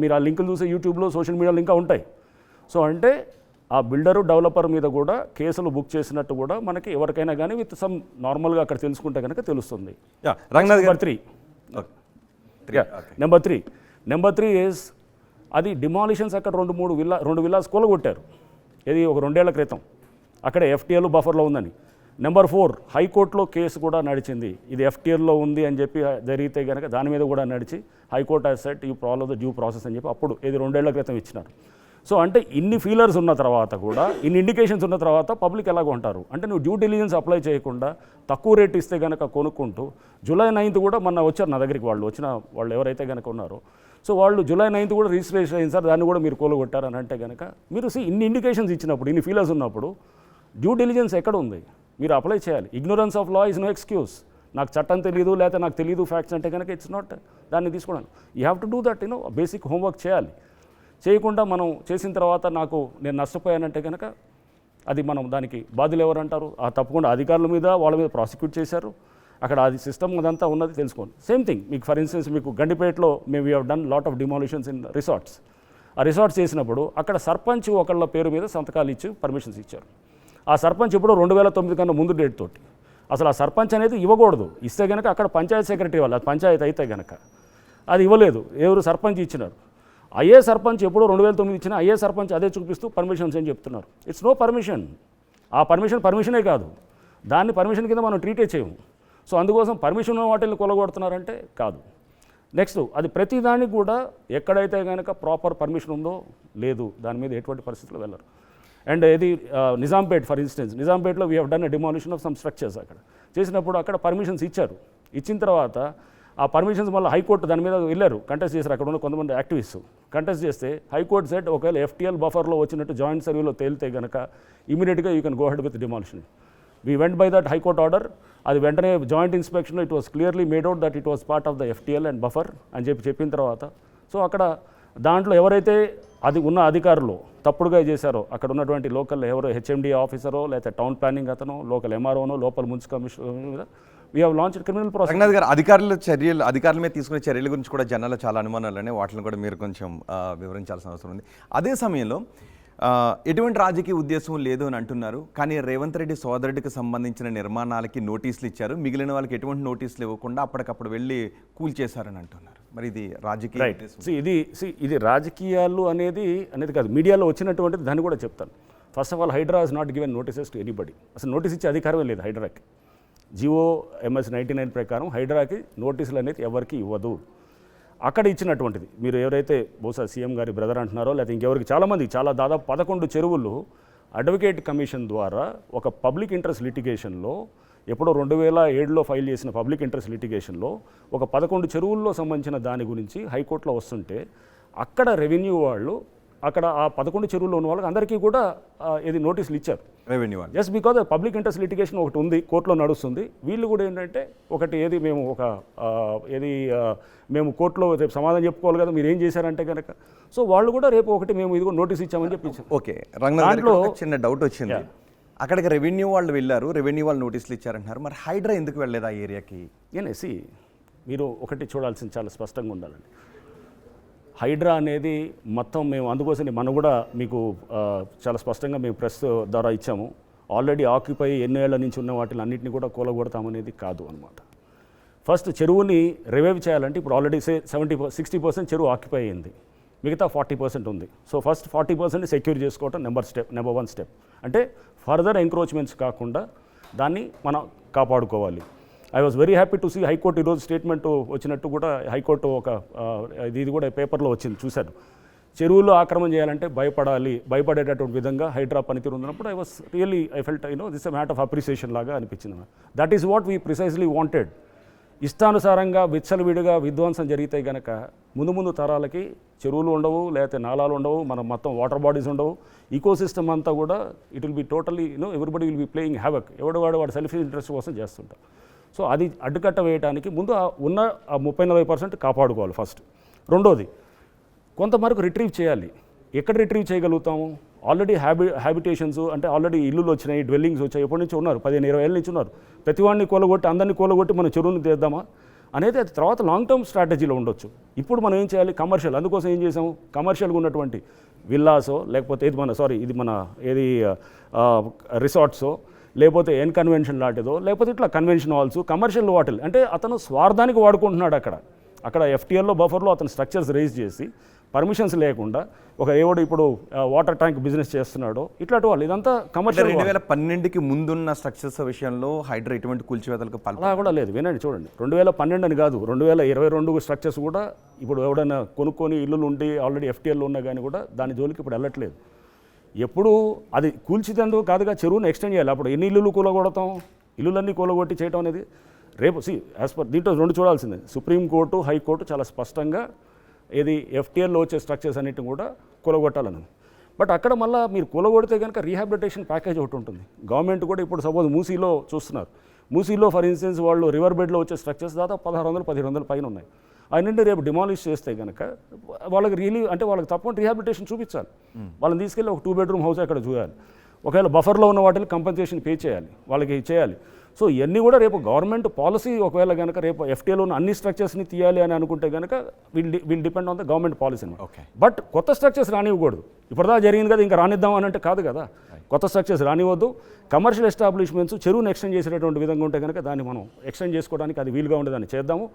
మీరు ఆ లింకులు చూసే యూట్యూబ్లో, సోషల్ మీడియాలో ఇంకా ఉంటాయి. సో అంటే ఆ బిల్డరు డెవలపర్ మీద కూడా కేసులు బుక్ చేసినట్టు కూడా మనకి ఎవరికైనా కానీ విత్ సమ్ నార్మల్గా అక్కడ తెలుసుకుంటే కనుక తెలుస్తుంది. నెంబర్ త్రీ ఈజ్ అది డిమాలిషన్స్. అక్కడ 2 విల్లాస్ కూలగొట్టారు. ఇది ఒక 2 ఏళ్ల క్రితం. అక్కడ ఎఫ్టీఎల్ బఫర్లో ఉందని. నెంబర్ 4 హైకోర్టులో కేసు కూడా నడిచింది, ఇది ఎఫ్టీఎల్లో ఉంది అని చెప్పి జరిగితే కనుక దాని మీద కూడా నడిచి high court has set you follow the due process అని చెప్పి అప్పుడు ఇది 2 ఏళ్ల క్రితం ఇచ్చినారు. సో అంటే ఇన్ని ఫీలర్స్ ఉన్న తర్వాత కూడా, ఇన్ని ఇండికేషన్స్ ఉన్న తర్వాత పబ్లిక్ ఎలాగో ఉంటారు అంటే, నువ్వు డ్యూ డిలిజెన్స్ అప్లై చేయకుండా తక్కువ రేట్ ఇస్తే కనుక కొనుక్కుంటూ, July 9th కూడా మొన్న వచ్చారు నా దగ్గరికి వాళ్ళు ఎవరైతే కనుక ఉన్నారో. సో వాళ్ళు July 9th కూడా రిజిస్ట్రేషన్ అయింది సార్, దాన్ని కూడా మీరు కూలగొట్టారని అంటే కనుక మీరు ఇన్ని ఇండికేషన్స్ ఇచ్చినప్పుడు, ఇన్ని ఫీలర్స్ ఉన్నప్పుడు డ్యూ డిలిజెన్స్ ఎక్కడ ఉంది? మీరు అప్లై చేయాలి. Ignorance of law is no excuse. నాకు చట్టం తెలియదు లేకపోతే నాకు తెలియదు ఫ్యాక్ట్స్ అంటే కనుక ఇట్స్ నాట్ దాన్ని తీసుకోవడం. You have to do that, basic homework చేయాలి. చేయకుండా మనం చేసిన తర్వాత నేను నష్టపోయానంటే కనుక అది మనం దానికి బాధ్యులు ఎవరంటారు? తప్పకుండా అధికారుల మీద, వాళ్ళ మీద ప్రాసిక్యూట్ చేశారు. అక్కడ అది సిస్టమ్ అదంతా ఉన్నది తెలుసుకోండి. సేమ్ థింగ్ మీకు ఫర్ ఇన్స్టెన్స్ మీకు గండిపేటలో we have done lot of demolitions in resorts. ఆ రిసార్ట్స్ చేసినప్పుడు అక్కడ సర్పంచ్ ఒకళ్ళ పేరు మీద సంతకాలు ఇచ్చి పర్మిషన్స్ ఇచ్చారు. ఆ సర్పంచ్ ఎప్పుడో 2009 కన్నా ముందు డేట్ తోటి. అసలు ఆ సర్పంచ్ అనేది ఇవ్వకూడదు. ఇస్తే కనుక అక్కడ పంచాయత్ సెక్రటరీ వాళ్ళు, అది పంచాయతీ అయితే కనుక అది ఇవ్వలేదు. ఎవరు సర్పంచ్ ఇచ్చినారు. అయ్యే సర్పంచ్ ఎప్పుడో 2009 ఇచ్చిన అయ్యే సర్పంచ్ అదే చూపిస్తూ పర్మిషన్స్ అని చెప్తున్నారు. It's no permission. ఆ పర్మిషనే కాదు, దాన్ని పర్మిషన్ కింద మనం ట్రీటే చేయము. సో అందుకోసం పర్మిషన్ ఉన్న వాటిని కొలగొడుతున్నారంటే కాదు. నెక్స్ట్ అది ప్రతిదానికి కూడా ఎక్కడైతే కనుక ప్రాపర్ పర్మిషన్ ఉందో లేదు దాని మీద ఎటువంటి పరిస్థితుల్లో వెళ్ళరు. అండ్ ఇది నిజాంపేట్ ఫర్ ఇన్స్టెన్స్, నిజాంపేట్లో we have done a demolition of some structures. అక్కడ చేసినప్పుడు అక్కడ పర్మిషన్స్ ఇచ్చారు. ఇచ్చిన తర్వాత ఆ పర్మిషన్స్ మళ్ళీ హైకోర్టు దాని మీద వెళ్ళారు, కంటెస్ట్ చేశారు. అక్కడ ఉన్న కొంతమంది యాక్టివిస్ట్ కంటెస్ట్ చేస్తే హైకోర్టు సెట్ ఒకవేళ FTL బఫర్లో వచ్చినట్టు జాయింట్ సర్వేలో తేలితే కనుక ఇమీడియట్గా you can go ahead with demolition. We went by that high court order. అది వెంటనే జాయింట్ ఇన్స్పెక్షన్లో it was clearly made out that it was part of the FTL and buffer అని చెప్పిన తర్వాత సో అక్కడ దాంట్లో ఎవరైతే అది ఉన్న అధికారులు తప్పుడుగా చేశారో అక్కడ ఉన్నటువంటి లోకల్ ఎవరో HMD ఆఫీసరో లేకపోతే టౌన్ ప్లానింగ్ అతను లోకల్ MROనో లోకల్ మున్సిపల్ కమిషనర్ మీద we have launch criminal process. Ranganath గారు, అధికారుల మీద తీసుకునే చర్యల గురించి కూడా జనాల్లో చాలా అనుమానాలనే, వాటిని కూడా మీరు కొంచెం వివరించాల్సిన అవసరం ఉంది. అదే సమయంలో ఎటువంటి రాజకీయ ఉద్దేశం లేదు అని అంటున్నారు, కానీ రేవంత్ రెడ్డి సోదరుడికి సంబంధించిన నిర్మాణాలకి నోటీసులు ఇచ్చారు, మిగిలిన వాళ్ళకి ఎటువంటి నోటీసులు ఇవ్వకుండా అప్పటికప్పుడు వెళ్ళి కూల్చేశారని అంటున్నారు. మరి ఇది రాజకీయ ఇది రాజకీయాలు అనేది కాదు, మీడియాలో వచ్చినటువంటిది దాన్ని కూడా చెప్తాను. First of all HYDRAA has not given notices to anybody. అసలు నోటీస్ ఇచ్చే అధికారమే లేదు హైడ్రాకి. జియో MS 99 ప్రకారం హైడ్రాకి నోటీసులు అనేది ఎవరికి ఇవ్వదు. అక్కడ ఇచ్చినటువంటిది మీరు ఎవరైతే బహుశా సీఎం గారి బ్రదర్ అంటున్నారో లేకపోతే ఇంకెవరికి చాలామంది దాదాపు 11 చెరువులు అడ్వకేట్ కమిషన్ ద్వారా ఒక పబ్లిక్ ఇంట్రెస్ట్ లిటిగేషన్లో ఎప్పుడో 2007లో ఫైల్ చేసిన పబ్లిక్ ఇంట్రెస్ట్ లిటిగేషన్లో ఒక 11 చెరువుల్లో సంబంధించిన దాని గురించి హైకోర్టులో వస్తుంటే అక్కడ రెవెన్యూ వాళ్ళు అక్కడ ఆ 11 చెరువుల్లో ఉన్న వాళ్ళకి అందరికీ కూడా ఇది నోటీసులు ఇచ్చారు రెవెన్యూ వాళ్ళు. Just because public interest litigation ఒకటి ఉంది, కోర్టులో నడుస్తుంది. వీళ్ళు కూడా ఏంటంటే ఒకటి మేము కోర్టులో రేపు సమాధానం చెప్పుకోవాలి కదా, మీరు ఏం చేశారంటే కనుక. సో వాళ్ళు కూడా రేపు ఒకటి మేము ఇదిగో నోటీస్ ఇచ్చామని చెప్పించారు. ఓకే రంగనాథ్ గారు, చిన్న డౌట్ వచ్చింది. అక్కడికి రెవెన్యూ వాళ్ళు వెళ్ళారు, రెవెన్యూ వాళ్ళు నోటీసులు ఇచ్చారంటున్నారు, మరి హైడ్రా ఎందుకు వెళ్ళలేదు ఆ ఏరియాకి? ఏనేసి మీరు ఒకటి చూడాల్సింది చాలా స్పష్టంగా ఉండాలండి. హైడ్రా అనేది మొత్తం మేము అందుకోసం మనం కూడా మీకు చాలా స్పష్టంగా మేము ప్రెస్ ద్వారా ఇచ్చాము. ఆల్రెడీ ఆక్యుపై ఎన్నేళ్ల నుంచి ఉన్న వాటిని అన్నింటినీ కూడా కూలగొడతామనేది కాదు అనమాట. ఫస్ట్ చెరువుని రివైవ్ చేయాలంటే ఇప్పుడు ఆల్రెడీ 60% చెరువు ఆక్యుపై అయింది, మిగతా 40% ఉంది. సో ఫస్ట్ 40% సెక్యూర్ చేసుకోవటం నెంబర్ 1 స్టెప్. అంటే ఫర్దర్ ఎంక్రోచ్మెంట్స్ కాకుండా దాన్ని మనం కాపాడుకోవాలి. I was very happy to see high court ఈరోజు స్టేట్మెంట్ వచ్చినట్టు కూడా హైకోర్టు ఒక ఇది కూడా పేపర్లో వచ్చింది చూశాను. చెరువులో ఆక్రమణ చేయాలంటే భయపడేటటువంటి విధంగా హైడ్రా పనితీరు ఉన్నప్పుడు I felt this a matter of appreciation లాగా అనిపించింది. That is what we precisely wanted. ఇష్టానుసారంగా విచ్చలవిడిగా విధ్వంసం జరిగితే కనుక ముందు తరాలకి చెరువులు ఉండవు, లేకపోతే నాలాలు ఉండవు, మన మొత్తం వాటర్ బాడీస్ ఉండవు, ఈకోసిస్టమ్ అంతా కూడా it will be totally everybody will be playing havoc. వాడు సెల్ఫ్ ఇంట్రెస్ట్ కోసం చేస్తుంటారు. సో అది అడ్డుకట్ట వేయడానికి ముందు ఉన్న 30-40% కాపాడుకోవాలి ఫస్ట్. రెండోది కొంతవరకు రిట్రీవ్ చేయాలి. ఎక్కడ రిట్రీవ్ చేయగలుగుతాము? ఆల్రెడీ హ్యాబిటేషన్స్ అంటే ఆల్రెడీ ఇల్లులు వచ్చినాయి, డ్వెల్లింగ్స్ వచ్చాయి, ఎప్పటి నుంచి ఉన్నారు, 15-20 ఏళ్ళ నుంచి ఉన్నారు. ప్రతివాడిని అందరినీ కూలగొట్టి మనం చెరువుని తీద్దామా అనేది అది తర్వాత లాంగ్ టర్మ్ స్ట్రాటజీలో ఉండొచ్చు. ఇప్పుడు మనం ఏం చేయాలి? కమర్షియల్, అందుకోసం ఏం చేసాము, కమర్షియల్గా ఉన్నటువంటి విల్లాసో లేకపోతే ఇది మన రిసార్ట్సో లేకపోతే కన్వెన్షన్ లాంటిదో లేకపోతే ఇట్లా కన్వెన్షన్ హాల్స్, కమర్షియల్ వాటిల్ అంటే అతను స్వార్థానికి వాడుకుంటున్నాడు. అక్కడ FTLలో బఫర్లో అతను స్ట్రక్చర్స్ రేజ్ చేసి పర్మిషన్స్ లేకుండా ఎవడు ఇప్పుడు వాటర్ ట్యాంక్ బిజినెస్ చేస్తున్నాడో ఇట్లాంటి వాళ్ళు ఇదంతా కమర్షియల్. 2012కి ముందున్న స్ట్రక్చర్స్ విషయంలో హైడ్రా ఎటువంటి కూల్చివేతలకు అలా కూడా లేదు. వినండి, చూడండి, 2012 అని కాదు, 2022 స్ట్రక్చర్స్ కూడా ఇప్పుడు ఎవడైనా కొనుక్కొని ఇల్లులు ఉండి ఆల్రెడీ FTLలో ఉన్నా కానీ కూడా దాని జోలికి ఇప్పుడు వెళ్ళట్లేదు. ఎప్పుడు అది కూల్చితందుకు కాదుగా, చెరువును ఎక్స్టెండ్ చేయాలి. అప్పుడు ఎన్ని ఇల్లులు కూలగొడతాం? ఇల్లులన్నీ కూలగొట్టి చేయడం అనేది రేపు యాజ్ పర్ దీంట్లో 2 చూడాల్సిందే. సుప్రీంకోర్టు, హైకోర్టు చాలా స్పష్టంగా FTLలో వచ్చే స్ట్రక్చర్స్ అన్నిటిని కూడా కూలగొట్టాలని. బట్ అక్కడ మళ్ళీ మీరు కూలగొడితే కనుక రీహాబిలిటేషన్ ప్యాకేజ్ ఒకటి ఉంటుంది. గవర్నమెంట్ కూడా ఇప్పుడు సపోజ్ మూసీలో చూస్తున్నారు. మూసీలో ఫర్ ఇన్స్టెన్స్ వాళ్ళు రివర్ బెడ్లో వచ్చే స్ట్రక్చర్స్ దాదాపు 1600-1700 పైన ఉన్నాయి. అన్నింటి రేపు డిమాలిష్ చేస్తే కనుక వాళ్ళకి వాళ్ళకి తప్పకుండా రీహాబిలిటేషన్ చూపించాలి. వాళ్ళని తీసుకెళ్ళి ఒక 2 bedroom హౌస్ అక్కడ చూడాలి. ఒకవేళ బఫర్లో ఉన్న వాటిని కంపెన్సేషన్ పే చేయాలి, వాళ్ళకి చేయాలి. సో ఇవన్నీ కూడా రేపు గవర్నమెంట్ పాలసీ. ఒకవేళ కనుక రేపు FTLలో ఉన్న అన్ని స్ట్రక్చర్స్ని తీయాలి అని అనుకుంటే కనుక will depend on the government policy. But కొత్త స్ట్రక్చర్స్ రానివ్వకూడదు. ఇప్పుడుదా జరిగింది కదా ఇంకా రానిద్దాం అని అంటే కాదు కదా. కొత్త స్ట్రక్చర్స్ రానివ్వద్దు. కమర్షియల్ ఎస్టాబ్లిష్మెంట్స్ చెరువును ఎక్స్టెండ్ చేసేటటువంటి విధంగా ఉంటే కనుక దాన్ని మనం ఎక్స్టెండ్ చేసుకోవడానికి అది వీలుగా ఉండేదాన్ని చేద్దాము.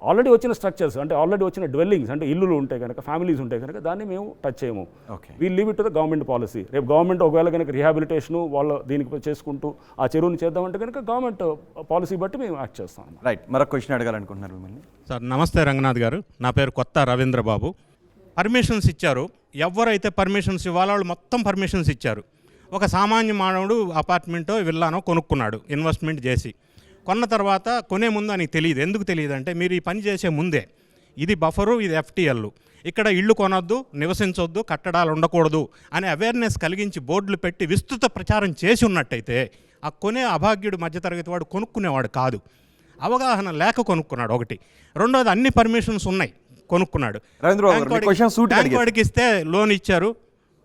ఆల్రెడీ వచ్చిన స్ట్రక్చర్స్ అంటే ఆల్రెడీ వచ్చిన డ్వెల్లింగ్స్ అంటే ఇల్లులు ఉంటాయి కనుక ఫ్యామిలీస్ ఉంటాయి కనుక దాన్ని మేము టచ్ చేయము. Okay. We leave it to the government policy. రేపు గవర్నమెంట్ ఒకవేళ కనుక రిహాబిలిటేషను వాళ్ళు దీనికి చేసుకుంటూ ఆ చెరువుని చేద్దామంటే కనుక గవర్నమెంట్ పాలసీ బట్టి మేము యాక్ట్ చేస్తాం. రైట్, మరొక క్వశ్చన్ అడగాలనుకుంటున్నారు మిమ్మల్ని. సార్ నమస్తే రంగనాథ్ గారు, నా పేరు కొత్త రవీంద్రబాబు. పర్మిషన్స్ ఇచ్చారు, ఎవరైతే పర్మిషన్స్ ఇవ్వాలో వాళ్ళు మొత్తం పర్మిషన్స్ ఇచ్చారు. ఒక సామాన్య మానవుడు అపార్ట్మెంటో విల్లానో కొనుక్కున్నాడు ఇన్వెస్ట్మెంట్ చేసి. కొన్న తర్వాత కొనే ముందు ఆయనకి తెలియదు. ఎందుకు తెలియదు అంటే మీరు ఈ పని చేసే ముందే ఇది బఫరు, ఇది FTL, ఇక్కడ ఇళ్ళు కొనొద్దు, నివసించొద్దు, కట్టడాలు ఉండకూడదు అనే అవేర్నెస్ కలిగించి బోర్డులు పెట్టి విస్తృత ప్రచారం చేసి ఉన్నట్టయితే ఆ కొనే అభాగ్యుడు మధ్యతరగతి వాడు కొనుక్కునేవాడు కాదు. అవగాహన లేక కొనుక్కున్నాడు ఒకటి. రెండోది అన్ని పర్మిషన్స్ ఉన్నాయి, కొనుక్కున్నాడు. బ్యాంక్ వాడికి ఇస్తే లోన్ ఇచ్చారు,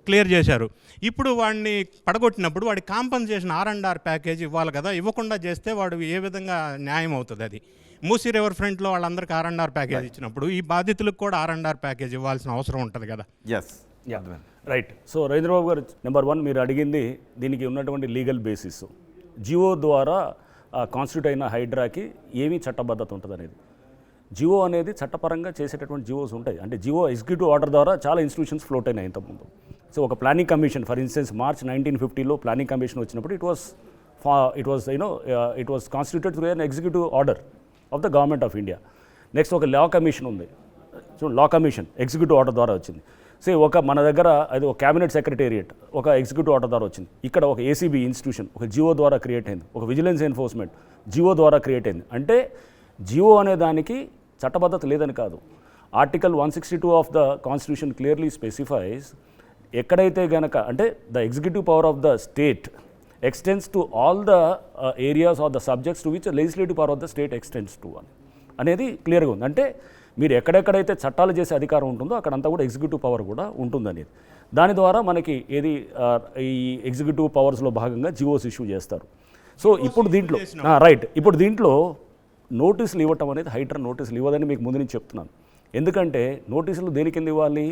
క్లియర్ చేశారు. ఇప్పుడు వాడిని పడగొట్టినప్పుడు వాడి కాంపన్సేషన్ R&R ప్యాకేజ్ ఇవ్వాలి కదా, ఇవ్వకుండా చేస్తే వాడు ఏ విధంగా న్యాయం అవుతుంది? అది మూసీ రివర్ ఫ్రంట్లో వాళ్ళందరికీ R&R ప్యాకేజ్ ఇచ్చినప్పుడు ఈ బాధితులకు కూడా R&R ప్యాకేజ్ ఇవ్వాల్సిన అవసరం ఉంటుంది కదా. రైట్. సో రవీంద్రబాబు గారు, నెంబర్ 1 మీరు అడిగింది దీనికి ఉన్నటువంటి లీగల్ బేసిస్. జియో ద్వారా కాన్స్టిట్యూట్ అయిన హైడ్రాకి ఏమీ చట్టబద్ధత ఉంటుంది అనేది. జియో అనేది చట్టపరంగా చేసేటటువంటి జియోస్ ఉంటాయి. అంటే జియో ఎగ్జిక్యూటివ్ ఆర్డర్ ద్వారా చాలా ఇన్స్టిట్యూషన్స్ ఫ్లోట్ అయినాయి ఇంతకుముందు. సో ఒక planning commission, for instance March 1950లో ప్లానింగ్ కమిషన్ వచ్చినప్పుడు it was constituted through an executive order of the government of India. Next ఒక లా కమిషన్ ఉంది. So law commission executive order ద్వారా వచ్చింది. సో మన దగ్గర అది ఒక క్యాబినెట్ సెక్రటేరియట్ ఒక ఎగ్జిక్యూటివ్ ఆర్డర్ ద్వారా వచ్చింది. ఇక్కడ ఒక ACB ఇన్స్టిట్యూషన్ ఒక జియో ద్వారా క్రియేట్ అయింది. ఒక విజిలెన్స్ ఎన్ఫోర్స్మెంట్ జియో ద్వారా క్రియేట్ అయింది. అంటే జియో అనే దానికి చట్టబద్ధత లేదని కాదు. Article 162 of the constitution clearly specifies ఎక్కడైతే గనక అంటే the executive power of the state extends to all the areas are the subjects to which legislative power of the state extends to అనేది క్లియర్గా ఉంది. అంటే మీరు ఎక్కడెక్కడైతే చట్టాలు చేసే అధికారం ఉంటుందో అక్కడంతా కూడా ఎగ్జిక్యూటివ్ పవర్ కూడా ఉంటుందనేది. దాని ద్వారా మనకి ఏది ఈ ఎగ్జిక్యూటివ్ పవర్స్లో భాగంగా జియోస్ ఇష్యూ చేస్తారు. సో ఇప్పుడు దీంట్లో ఇప్పుడు దీంట్లో నోటీసులు ఇవ్వటం అనేది హైడ్రా నోటీసులు ఇవ్వదని మీకు ముందు నుంచి చెప్తున్నాను. ఎందుకంటే నోటీసులు దేని కింద ఇవ్వాలి?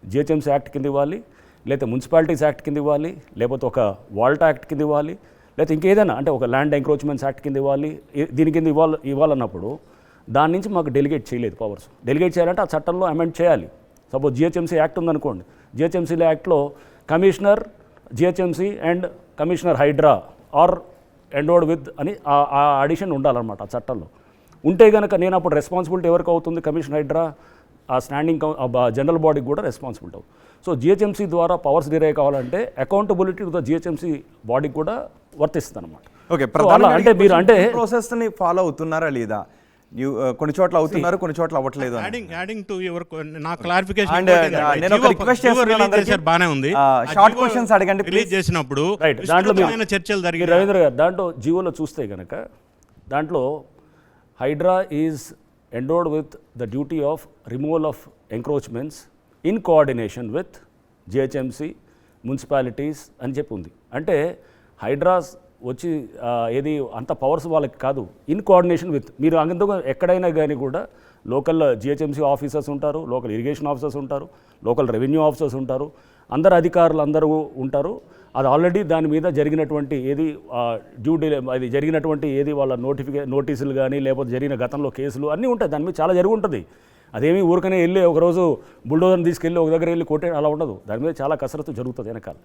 GHMC యాక్ట్ కింద ఇవ్వాలి, లేకపోతే మున్సిపాలిటీస్ యాక్ట్ కింద ఇవ్వాలి, లేకపోతే ఒక వాల్ట్ యాక్ట్ కింద ఇవ్వాలి, లేకపోతే ఇంకేదైనా అంటే ఒక ల్యాండ్ ఎంక్రోచ్మెంట్స్ యాక్ట్ కింద ఇవ్వాలి. దీని కింద ఇవ్వాలన్నప్పుడు దాని నుంచి మాకు డెలిగేట్ చేయలేదు పవర్స్. డెలిగేట్ చేయాలంటే ఆ చట్టంలో అమెండ్ చేయాలి. సపోజ్ GHMC యాక్ట్ ఉందనుకోండి, GHMC యాక్ట్లో commissioner GHMC and commissioner HYDRAA are endowed with అని ఆ అడిషన్ ఉండాలన్నమాట ఆ చట్టంలో. ఉంటే కనుక నేను అప్పుడు రెస్పాన్సిబిలిటీ ఎవరికి అవుతుంది? కమిషన్ హైడ్రా ఆ స్టాండింగ్ జనరల్ బాడీకి కూడా రెస్పాన్సిబిలిటీ అవుతుంది. సో GHMC ద్వారా పవర్స్ డిరైవ్ కావాలంటే అకౌంటబిలిటీ టు ద GHMC బాడీకి కూడా వర్తిస్తుంది అనమాట. ఓకే, అంటే మీరు అంటే ప్రాసెస్ని ఫాలో అవుతున్నారా లేదా? కొన్ని చోట్ల అవుతున్నారు, కొన్ని చోట్ల అవ్వట్లేదు. యాడింగ్ టు యువర్ నా క్లారిఫికేషన్, నేను ఒక రిక్వెస్ట్ చేస్తున్నాను, బానే ఉంది. షార్ట్ క్వశ్చన్స్ అడగండి రిలీజ్ చేసినప్పుడు దాంట్లో చర్చలు జరిగాయి. రవీంద్ర గారు దాంట్లో జియోలో చూస్తే కనుక దాంట్లో HYDRAA is endowed with the duty of removal of encroachments in coordination with GHMC, municipalities అని చెప్పి ఉంది. అంటే హైడ్రాస్ వచ్చి ఏది అంత పవర్స్ వాళ్ళకి కాదు, ఇన్ కోఆర్డినేషన్ విత్. మీరు అందుకు ఎక్కడైనా కానీ కూడా లోకల్ GHMC ఆఫీసర్స్ ఉంటారు, లోకల్ ఇరిగేషన్ ఆఫీసర్స్ ఉంటారు, లోకల్ రెవెన్యూ ఆఫీసర్స్ ఉంటారు, అందరు అధికారులు అందరూ ఉంటారు. అది ఆల్రెడీ దాని మీద జరిగినటువంటి ఏది అది జరిగినటువంటి ఏది వాళ్ళ నోటీసులు కానీ లేకపోతే జరిగిన గతంలో కేసులు అన్నీ ఉంటాయి. దాని మీద చాలా జరిగి ఉంటుంది. అదేమీ ఊరికనే వెళ్ళి ఒకరోజు బుల్డోజర్ని తీసుకెళ్ళి ఒక దగ్గర వెళ్ళి కొట్టే అలా ఉండదు. దాని మీద చాలా కసరత్తు జరుగుతుంది వెనకాల.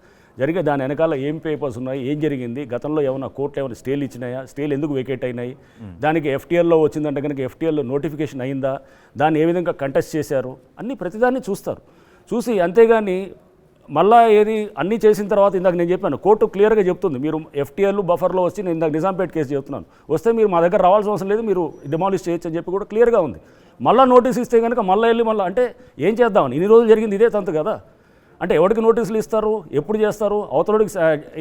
దాని వెనకాల ఏం పేపర్స్ ఉన్నాయి, ఏం జరిగింది, గతంలో ఏమైనా కోర్టులు ఏమైనా స్టేలు ఇచ్చినాయా, స్టేలు ఎందుకు వేకేట్ అయినాయి, దానికి FTLలో వచ్చిందంటే కనుక FTL నోటిఫికేషన్ అయిందా, దాన్ని ఏ విధంగా కంటెస్ట్ చేశారు, అన్నీ ప్రతిదాన్ని చూస్తారు. చూసి అంతేగాని మళ్ళా ఏది అన్నీ చేసిన తర్వాత ఇందాక నేను చెప్పాను, కోర్టు క్లియర్గా చెప్తుంది మీరు FTL బఫర్లో వచ్చి నేను ఇందాక నిజాంపేట కేసు చెప్తున్నాను వస్తే మీరు మా దగ్గర రావాల్సిన అవసరం లేదు, మీరు డిమాలిష్ చేయొచ్చు అని చెప్పి కూడా క్లియర్గా ఉంది. మళ్ళీ నోటీస్ ఇస్తే కనుక మళ్ళీ వెళ్ళి అంటే ఏం చేద్దామని ఇన్ని రోజులు జరిగింది ఇదే తంతు కదా. అంటే ఎవరికి నోటీసులు ఇస్తారు, ఎప్పుడు చేస్తారు, అవతలకి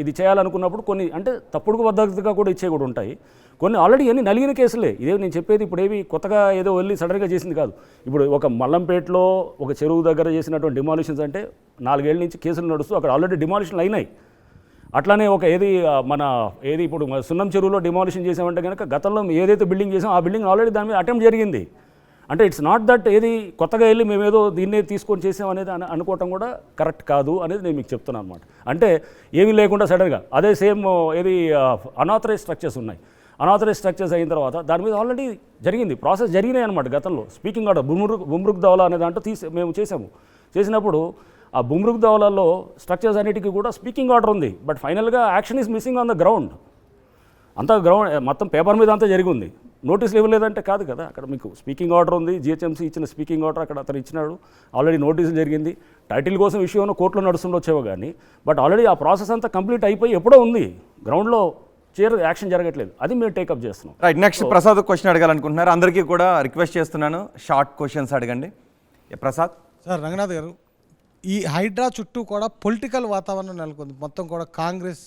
ఇది చేయాలనుకున్నప్పుడు కొన్ని అంటే తప్పుడు పద్ధతిగా కూడా ఇచ్చే కూడా ఉంటాయి. కొన్ని ఆల్రెడీ అన్ని నలిగిన కేసులే. ఇదే నేను చెప్పేది ఇప్పుడు ఏవి కొత్తగా ఏదో వెళ్ళి సడన్గా చేసింది కాదు. ఇప్పుడు ఒక మల్లంపేటలో ఒక చెరువు దగ్గర చేసినటువంటి డిమాలిషన్స్ అంటే 4 ఏళ్ళ నుంచి కేసులు నడుస్తూ అక్కడ ఆల్రెడీ డిమాలిషన్లు అయినాయి. అట్లానే ఒక ఇప్పుడు సున్నం చెరువులో డిమాలిషన్ చేసామంటే కనుక గతంలో ఏదైతే బిల్డింగ్ చేసామో ఆ బిల్డింగ్ ఆల్రెడీ దాని మీద అటెంప్ట్ జరిగింది. అంటే ఇట్స్ నాట్ దట్ కొత్తగా వెళ్ళి మేమేదో దీన్నే తీసుకొని చేసాం అనేది అనుకోవటం కూడా కరెక్ట్ కాదు అనేది నేను మీకు చెప్తున్నాను అనమాట. అంటే ఏమీ లేకుండా సడన్గా అదే సేమ్ అనాథరైజ్ స్ట్రక్చర్స్ ఉన్నాయి. అనాథరైజ్ స్ట్రక్చర్స్ అయిన తర్వాత దాని మీద ఆల్రెడీ జరిగింది, ప్రాసెస్ జరిగినాయి అనమాట గతంలో. స్పీకింగ్ ఆర్డర్ బుమ్రుక్ దౌలా అనే దాంట్లో మేము చేసినప్పుడు ఆ బుమ్రుక్ దౌలాలో స్ట్రక్చర్స్ అన్నిటికీ కూడా స్పీకింగ్ ఆర్డర్ ఉంది, బట్ ఫైనల్గా action is missing on the ground. అంతా గ్రౌండ్ మొత్తం పేపర్ మీద అంతా జరిగి ఉంది, నోటీసులు ఇవ్వలేదంటే కాదు కదా. అక్కడ మీకు స్పీకింగ్ ఆర్డర్ ఉంది, జిహెచ్ఎంసీ ఇచ్చిన స్పీకింగ్ ఆర్డర్ అక్కడ అతను ఇచ్చినాడు, ఆల్రెడీ నోటీసులు జరిగింది. టైటిల్ కోసం ఇష్యూ ఉన్న కోర్టులో నడుస్తుండొచ్చేవో కానీ, బట్ ఆల్రెడీ ఆ ప్రాసెస్ అంతా కంప్లీట్ అయిపోయి ఎప్పుడో ఉంది, గ్రౌండ్లో యాక్షన్ జరగట్లేదు. అది మేము టేకప్ చేస్తున్నాం. రైట్, నెక్స్ట్ ప్రసాద్ క్వశ్చన్ అడగాలనుకుంటున్నారు. అందరికీ కూడా రిక్వెస్ట్ చేస్తున్నాను, షార్ట్ క్వశ్చన్స్ అడగండి. ప్రసాద్. సార్ రంగనాథ్ గారు, ఈ హైడ్రా చుట్టూ కూడా పొలిటికల్ వాతావరణం నెలకొంది. మొత్తం కూడా కాంగ్రెస్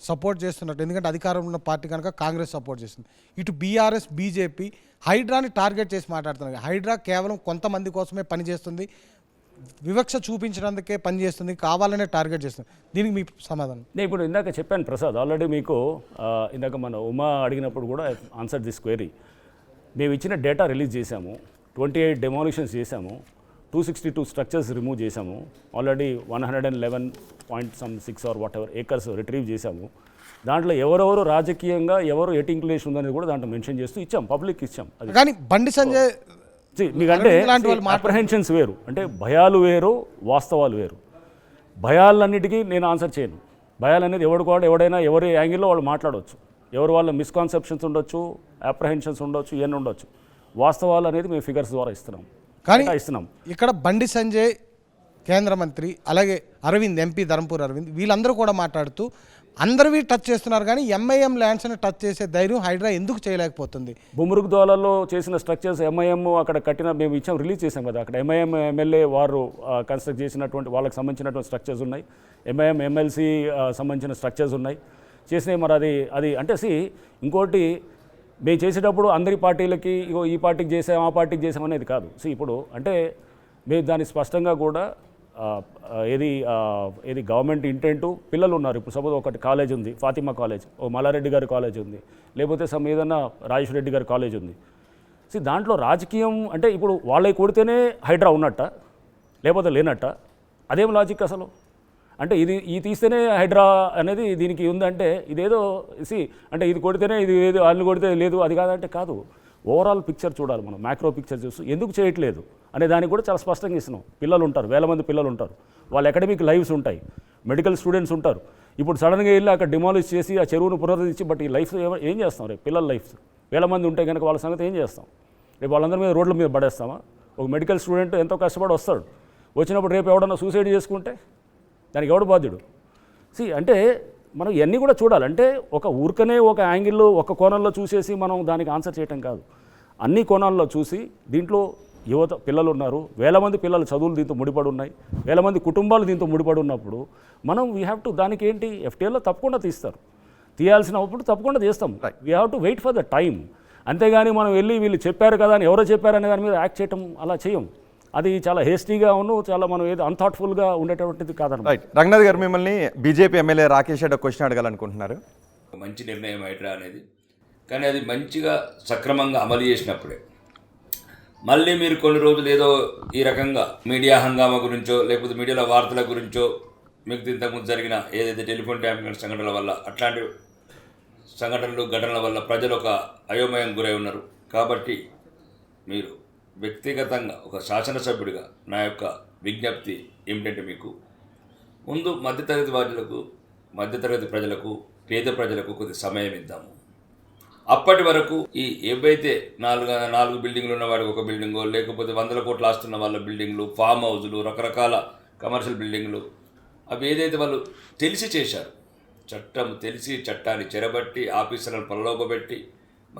సపోర్ట్ చేస్తున్నట్టు, ఎందుకంటే అధికారంలో ఉన్న పార్టీ కనుక కాంగ్రెస్ సపోర్ట్ చేస్తుంది. ఇటు బీఆర్ఎస్, బీజేపీ హైడ్రాని టార్గెట్ చేసి మాట్లాడుతున్నారు. హైడ్రా కేవలం కొంతమంది కోసమే పనిచేస్తుంది, వివక్ష చూపించడానికే పనిచేస్తుంది, కావాలనే టార్గెట్ చేస్తుంది. దీనికి మీ సమాధానం? నేను ఇప్పుడు ఇందాక చెప్పాను ప్రసాద్, ఆల్రెడీ మీకు ఇందాక మన ఉమా అడిగినప్పుడు కూడా ఆన్సర్ దిస్ క్వెరీ. మేము ఇచ్చిన డేటా రిలీజ్ చేశాము, 28 డెమాలిషన్స్ చేశాము, 262 స్ట్రక్చర్స్ రిమూవ్ చేశాము, already 111.6 or whatever acres retrieve చేశాము. దాంట్లో ఎవరెవరు రాజకీయంగా ఎవరు ఎటు ఇంక్లేషన్ ఉందనేది కూడా దాంట్లో మెన్షన్ చేస్తూ ఇచ్చాం, పబ్లిక్ ఇచ్చాం. అది కానీ బండి సంజయ్ మీకంటే అప్రహెన్షన్స్ వేరు, అంటే భయాలు వేరు, వాస్తవాలు వేరు. భయాలన్నిటికీ నేను ఆన్సర్ చేయను. భయాలు అనేది ఎవడైనా ఎవరి యాంగిల్లో వాళ్ళు మాట్లాడవచ్చు, ఎవరు వాళ్ళ మిస్కాన్సెప్షన్స్ ఉండొచ్చు, అప్రహెన్షన్స్ ఉండొచ్చు, ఇవన్నీ ఉండొచ్చు. వాస్తవాలు అనేది మేము ఫిగర్స్ ద్వారా ఇస్తున్నాం. కానీ ఇస్తున్నాం. ఇక్కడ బండి సంజయ్ కేంద్ర మంత్రి, అలాగే అరవింద్ ఎంపీ ధర్మపురి అరవింద్, వీళ్ళందరూ కూడా మాట్లాడుతూ అందరివి టచ్ చేస్తున్నారు, కానీ ఎంఐఎం ల్యాండ్స్ని టచ్ చేసే ధైర్యం హైడ్రా ఎందుకు చేయలేకపోతుంది? బుమ్రుక్ దోలాలో చేసిన స్ట్రక్చర్స్ ఎంఐఎం అక్కడ కట్టిన మేము ఇచ్చాం, రిలీజ్ చేసాం కదా. అక్కడ ఎంఐఎం ఎమ్మెల్యే వారు కన్స్ట్రక్ట్ చేసినటువంటి వాళ్ళకి సంబంధించినటువంటి స్ట్రక్చర్స్ ఉన్నాయి, ఎంఐఎం ఎమ్మెల్సీ సంబంధించిన స్ట్రక్చర్స్ ఉన్నాయి చేసినాయి. మరి అది అంటే ఇంకోటి మేము చేసేటప్పుడు అందరి పార్టీలకి ఇగో ఈ పార్టీకి చేసాం, ఆ పార్టీకి చేసాం అనేది కాదు. ఇప్పుడు అంటే మేము దాన్ని స్పష్టంగా కూడా ఏది గవర్నమెంట్ ఇంటెంటు, పిల్లలు ఉన్నారు. ఇప్పుడు సపోజ్ ఒకటి కాలేజ్ ఉంది, ఫాతిమా కాలేజ్, ఓ మల్లారెడ్డి గారి కాలేజ్ ఉంది, లేకపోతే ఏదన్నా రాజేశ్వర రెడ్డి గారి కాలేజ్ ఉంది. దాంట్లో రాజకీయం అంటే ఇప్పుడు వాళ్ళే కొడితేనే హైడ్రా ఉన్నట్ట, లేకపోతే లేనట్ట, అదేం లాజిక్ అసలు? అంటే ఇది తీస్తేనే హైడ్రా అనేది దీనికి ఉందంటే ఇదేదో అంటే ఇది కొడితేనే ఇది ఏదో వాళ్ళు కొడితే లేదు, అది కాదంటే కాదు. ఓవరాల్ పిక్చర్ చూడాలి మనం, మ్యాక్రో పిక్చర్ చూస్తూ ఎందుకు చేయట్లేదు అనే దానికి కూడా చాలా స్పష్టంగా ఇస్తున్నాం. పిల్లలు ఉంటారు, వేల మంది పిల్లలు ఉంటారు, వాళ్ళ అకాడమిక్ లైఫ్స్ ఉంటాయి, మెడికల్ స్టూడెంట్స్ ఉంటారు. ఇప్పుడు సడన్గా వెళ్ళి అక్కడ డిమాలిష్ చేసి ఆ చెరువును పునరుద్ధరించి, బట్ ఈ లైఫ్ ఏం చేస్తాం? రేపు పిల్లల లైఫ్స్ వేల మంది ఉంటే కనుక వాళ్ళ సంగతి ఏం చేస్తాం? రేపు వాళ్ళందరి మీద రోడ్ల మీద పడేస్తామా? ఒక మెడికల్ స్టూడెంట్ ఎంతో కష్టపడి వస్తాడు, వచ్చినప్పుడు రేపు ఎవడన్నా సూసైడ్ చేసుకుంటే దానికి ఎవడు బాధ్యుడు? అంటే మనం ఇవన్నీ కూడా చూడాలి. అంటే ఒక ఊరికనే ఒక యాంగిల్లో ఒక కోణంలో చూసేసి మనం దానికి ఆన్సర్ చేయటం కాదు, అన్ని కోణాల్లో చూసి దీంట్లో యువత పిల్లలు ఉన్నారు, వేల మంది పిల్లలు చదువులు దీంతో ముడిపడి ఉన్నాయి, వేల మంది కుటుంబాలు దీంతో ముడిపడి ఉన్నప్పుడు మనం వీ హ్యావ్ టు దానికి ఏంటి ఎఫ్టీఏలో తప్పకుండా తీయాల్సినప్పుడు తప్పకుండా చేస్తాం. We have to wait for the time. అంతేగాని మనం వెళ్ళి వీళ్ళు చెప్పారు కదా అని ఎవరో చెప్పారనే దాని మీద యాక్ట్ చేయటం అలా చేయం. అది చాలా హేస్టీగా చాలా మనం ఏదో అన్థాట్ఫుల్గా ఉండేటువంటిది కాదన్నమాట. రైట్, రంగనాథ్ గారు మిమ్మల్ని BJP MLA Rakesh Reddy question అడగాలనుకుంటున్నారు. మంచి నిర్ణయం హైడ్రా అనేది, కానీ అది మంచిగా సక్రమంగా అమలు చేసినప్పుడే. మళ్ళీ మీరు కొన్ని రోజులు ఏదో ఈ రకంగా మీడియా హంగామా గురించో లేకపోతే మీడియాలో వార్తల గురించో మీకు ఇంతకుముందు జరిగిన ఏదైతే టెలిఫోన్ ట్యాపింగ్ సంఘటనల వల్ల అట్లాంటి సంఘటనలు ఘటనల వల్ల ప్రజలు ఒక అయోమయం గురై ఉన్నారు. కాబట్టి మీరు వ్యక్తిగతంగా ఒక శాసనసభ్యుడిగా నా యొక్క విజ్ఞప్తి ఏమిటంటే, మీకు ముందు మధ్యతరగతి ప్రజలకు పేద ప్రజలకు కొద్ది సమయం ఇద్దాము. అప్పటి వరకు ఈ ఏవైతే నాలుగు బిల్డింగ్లు ఉన్న వాడికి ఒక బిల్డింగో, లేకపోతే 100 కోట్లు ఆస్తున్న వాళ్ళ బిల్డింగ్లు, ఫామ్ హౌజులు, రకరకాల కమర్షియల్ బిల్డింగ్లు, అవి ఏదైతే వాళ్ళు తెలిసి చేశారు, చట్టాన్ని చెరబట్టి ఆఫీసర్లను ప్రలోభపెట్టి,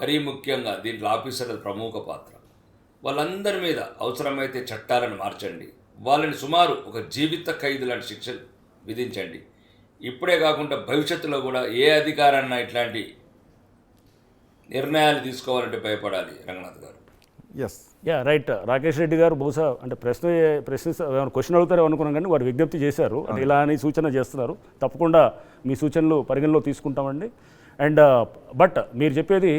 మరీ ముఖ్యంగా దీంట్లో ఆఫీసర్ల ప్రముఖ పాత్ర, వాళ్ళందరి మీద అవసరమైతే చట్టాలను మార్చండి, వాళ్ళని సుమారు ఒక జీవిత ఖైదు లాంటి శిక్షలు విధించండి. ఇప్పుడే కాకుండా భవిష్యత్తులో కూడా ఏ అధికారాన్న ఇట్లాంటి నిర్ణయాలు తీసుకోవాలంటే భయపడాలి. రంగనాథ్ గారు. Yes, right. రాకేష్ రెడ్డి గారు బహుశా అంటే క్వశ్చన్ అడుగుతారో అనుకున్నాం, కానీ వారు విజ్ఞప్తి చేశారు, అంటే ఇలా అని సూచన చేస్తున్నారు. తప్పకుండా మీ సూచనలు పరిగణలో తీసుకుంటామండి. బట్ మీరు చెప్పేది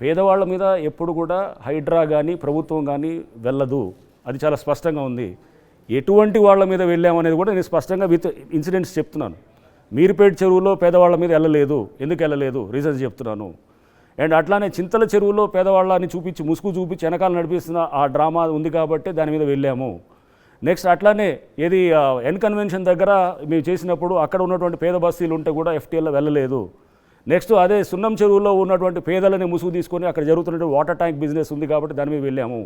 పేదవాళ్ళ మీద ఎప్పుడు కూడా హైడ్రా కానీ ప్రభుత్వం కానీ వెళ్ళదు, అది చాలా స్పష్టంగా ఉంది. ఎటువంటి వాళ్ళ మీద వెళ్ళామనేది కూడా నేను స్పష్టంగా విత్ ఇన్సిడెంట్స్ చెప్తున్నాను. మీర్పేట్ చెరువులో పేదవాళ్ళ మీద వెళ్ళలేదు, ఎందుకు వెళ్ళలేదు రీజన్స్ చెప్తున్నాను. అండ్ అట్లానే చింతల చెరువులో పేదవాళ్ళని చూపించి ముసుగు చూపించి వెనకాల నడిపిస్తున్న ఆ డ్రామా ఉంది కాబట్టి దాని మీద వెళ్ళాము. నెక్స్ట్ అట్లానే ఏది ఎన్ కన్వెన్షన్ దగ్గర మేము చేసినప్పుడు అక్కడ ఉన్నటువంటి పేద బస్తీలు ఉంటే కూడా ఎఫ్టీఎల్లో వెళ్ళలేదు. నెక్స్ట్ అదే సున్నం చెరువులో ఉన్నటువంటి పేదలని ముసుగు తీసుకొని అక్కడ జరుగుతున్నటువంటి వాటర్ ట్యాంక్ బిజినెస్ ఉంది కాబట్టి దాని మీద వెళ్ళాము.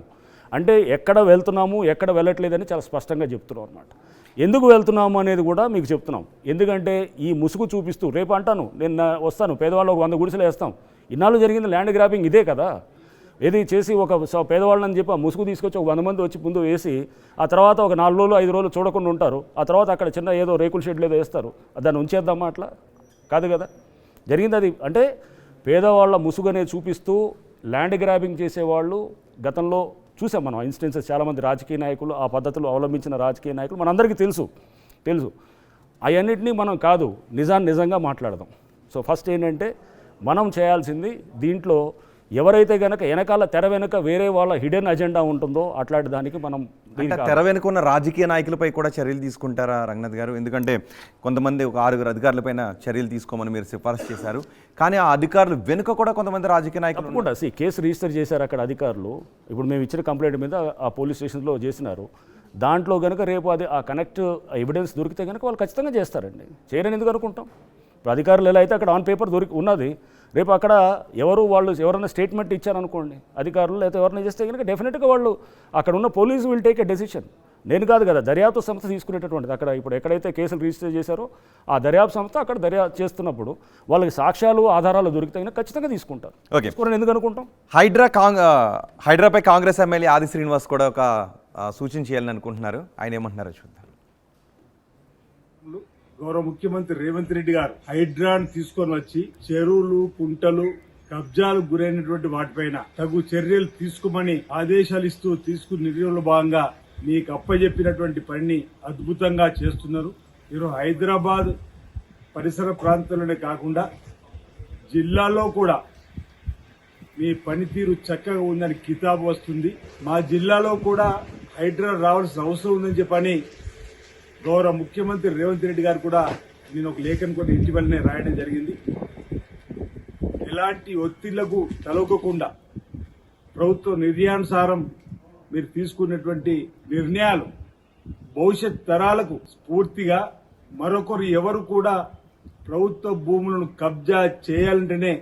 అంటే ఎక్కడ వెళ్తున్నాము ఎక్కడ వెళ్ళట్లేదని చాలా స్పష్టంగా చెప్తున్నాం అనమాట. ఎందుకు వెళ్తున్నాము అనేది కూడా మీకు చెప్తున్నాం. ఎందుకంటే ఈ ముసుగు చూపిస్తూ రేపు అంటాను నేను వస్తాను పేదవాళ్ళు 100 గుడిసెలు వేస్తాం. ఇన్నాళ్ళు జరిగింది ల్యాండ్ గ్రాబింగ్ ఇదే కదా. ఏది చేసి ఒక పేదవాళ్ళని చెప్పి ఆ ముసుగు తీసుకొచ్చి ఒక 100 మంది వచ్చి ముందు వేసి ఆ తర్వాత ఒక 4 రోజులు 5 రోజులు చూడకుండా ఉంటారు. ఆ తర్వాత అక్కడ చిన్న ఏదో రేకుల షెడ్లు ఏదో వేస్తారు. దాన్ని ఉంచేద్దామా? అట్లా కాదు కదా జరిగింది అది. అంటే పేదవాళ్ళ ముసుగు అనేది చూపిస్తూ ల్యాండ్ గ్రాబింగ్ చేసేవాళ్ళు గతంలో చూసాం మనం ఇన్స్టెన్సెస్. చాలామంది రాజకీయ నాయకులు ఆ పద్ధతులు అవలంబించిన రాజకీయ నాయకులు మనందరికీ తెలుసు. అవన్నిటినీ మనం కాదు నిజంగా మాట్లాడదాం. సో ఫస్ట్ ఏంటంటే మనం చేయాల్సింది దీంట్లో ఎవరైతే కనుక వెనకాల తెర వెనుక వేరే వాళ్ళ హిడెన్ అజెండా ఉంటుందో అట్లాంటి దానికి మనం తెర వెనుక ఉన్న రాజకీయ నాయకులపై కూడా చర్యలు తీసుకుంటారా రంగనాథ్ గారు? ఎందుకంటే కొంతమంది ఒక 6 అధికారులపైన చర్యలు తీసుకోమని మీరు సిఫారసు చేశారు. కానీ ఆ అధికారులు వెనుక కూడా కొంతమంది రాజకీయ నాయకులు తప్పకుండా కేసు రిజిస్టర్ చేశారు అక్కడ అధికారులు. ఇప్పుడు మేము ఇచ్చిన కంప్లైంట్ మీద ఆ పోలీస్ స్టేషన్లో చేసినారు. దాంట్లో కనుక రేపు అది ఆ కనెక్ట్ ఎవిడెన్స్ దొరికితే కనుక వాళ్ళు ఖచ్చితంగా చేస్తారండి. చేయరని ఎందుకు అనుకుంటాం? ఇప్పుడు అధికారులు ఎలా అయితే అక్కడ ఆన్ పేపర్ ఉన్నది, రేపు అక్కడ ఎవరైనా స్టేట్మెంట్ ఇచ్చారనుకోండి అధికారులు లేకపోతే ఎవరైనా చేస్తే కనుక డెఫినెట్గా వాళ్ళు అక్కడ ఉన్న police will take a decision. నేను కాదు కదా, దర్యాప్తు సంస్థ తీసుకునేటటువంటిది. అక్కడ ఇప్పుడు ఎక్కడైతే కేసులు రిజిస్టర్ చేశారో ఆ దర్యాప్తు సంస్థ అక్కడ దర్యాప్తు చేస్తున్నప్పుడు వాళ్ళకి సాక్ష్యాలు ఆధారాలు దొరికితే కనుక ఖచ్చితంగా తీసుకుంటారు. తీసుకోరని ఎందుకు అనుకుంటాం? హైడ్రాపై కాంగ్రెస్ ఎమ్మెల్యే ఆది శ్రీనివాస్ కూడా ఒక సూచన చేయాలని అనుకుంటున్నారు. ఆయన ఏమంటున్నారో చూద్దాం. గౌరవ ముఖ్యమంత్రి రేవంత్ రెడ్డి గారు హైడ్రాన్ తీసుకొని వచ్చి చెరువులు కుంటలు కబ్జాలు గురైనటువంటి వాటిపైన తగు చర్యలు తీసుకోమని ఆదేశాలు ఇస్తూ తీసుకున్న నిర్ణయంలో భాగంగా మీకు అప్పచెప్పినటువంటి పనిని అద్భుతంగా చేస్తున్నారు. ఈరోజు హైదరాబాద్ పరిసర ప్రాంతాల్లోనే కాకుండా జిల్లాలో కూడా మీ పనితీరు చక్కగా ఉందని కితాబు వస్తుంది. మా జిల్లాలో కూడా హైడ్రా రావాల్సిన అవసరం ఉందని చెప్పని గౌరవ ముఖ్యమంత్రి రేవంత్ రెడ్డి గారు కూడా నేను ఒక లేఖను కూడా ఇటీవలనే రాయడం జరిగింది. ఎలాంటి ఒత్తిళ్లకు తలొగ్గకుండా ప్రభుత్వ నిర్ణయానుసారం మీరు తీసుకున్నటువంటి నిర్ణయాలు భవిష్యత్ తరాలకు స్ఫూర్తిగా మరొకరు ఎవరు కూడా ప్రభుత్వ భూములను కబ్జా చేయాలంటేనే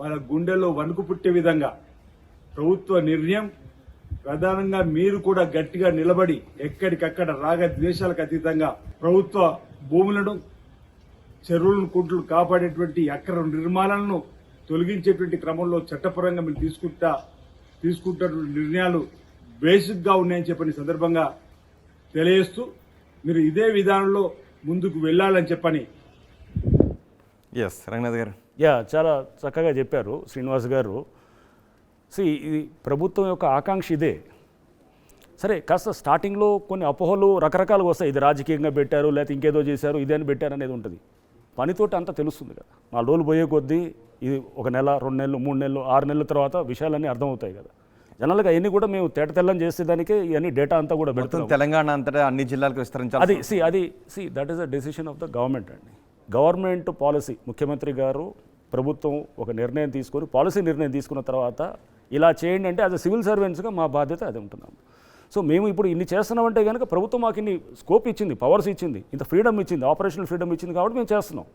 వాళ్ళ గుండెల్లో వణుకు పుట్టే విధంగా ప్రభుత్వ నిర్ణయం, ప్రధానంగా మీరు కూడా గట్టిగా నిలబడి ఎక్కడికక్కడ రాగద్వేషాలకు అతీతంగా ప్రభుత్వ భూములను చెరువులను కుంటలు కాపాడేటువంటి అక్రమ నిర్మాణాలను తొలగించేటువంటి క్రమంలో చట్టపరంగా మీరు తీసుకుంటున్న నిర్ణయాలు బేసిక్ గా ఉన్నాయని చెప్పని సందర్భంగా తెలియజేస్తూ మీరు ఇదే విధానంలో ముందుకు వెళ్లాలని చెప్పని. రంగనాథ్ గారు చాలా చక్కగా చెప్పారు శ్రీనివాస్ గారు. ఇది ప్రభుత్వం యొక్క ఆకాంక్ష ఇదే. సరే కాస్త స్టార్టింగ్లో కొన్ని అపోహలు రకరకాలుగా వస్తాయి. ఇది రాజకీయంగా పెట్టారు లేకపోతే ఇంకేదో చేశారు ఇదేని పెట్టారు అనేది ఉంటుంది. పనితోటి అంతా తెలుస్తుంది కదా. 4 రోజులు పోయే కొద్దీ ఇది 1 నెల 2 నెలలు 3 నెలలు 6 నెలల తర్వాత విషయాలన్నీ అర్థమవుతాయి కదా. జనరల్గా అవన్నీ కూడా మేము తెల్లం చేసేదానికి ఇవన్నీ డేటా అంతా కూడా పెడుతున్నాం. తెలంగాణ అంతటా అన్ని జిల్లాలకు విస్తరించాలి. That is the decision of the government అండి. గవర్నమెంట్ పాలసీ, ముఖ్యమంత్రి గారు ప్రభుత్వం ఒక నిర్ణయం తీసుకొని పాలసీ నిర్ణయం తీసుకున్న తర్వాత ఇలా చేయండి అంటే యాజ్ అ సివిల్ సర్వెంట్స్గా మా బాధ్యత అది ఉంటున్నాము. సో మేము ఇప్పుడు ఇన్ని చేస్తున్నామంటే కనుక ప్రభుత్వం మాకు ఇన్ని స్కోప్ ఇచ్చింది, పవర్స్ ఇచ్చింది, ఇంత ఫ్రీడమ్ ఇచ్చింది, ఆపరేషనల్ ఫ్రీడమ్ ఇచ్చింది కాబట్టి మేము చేస్తున్నాం.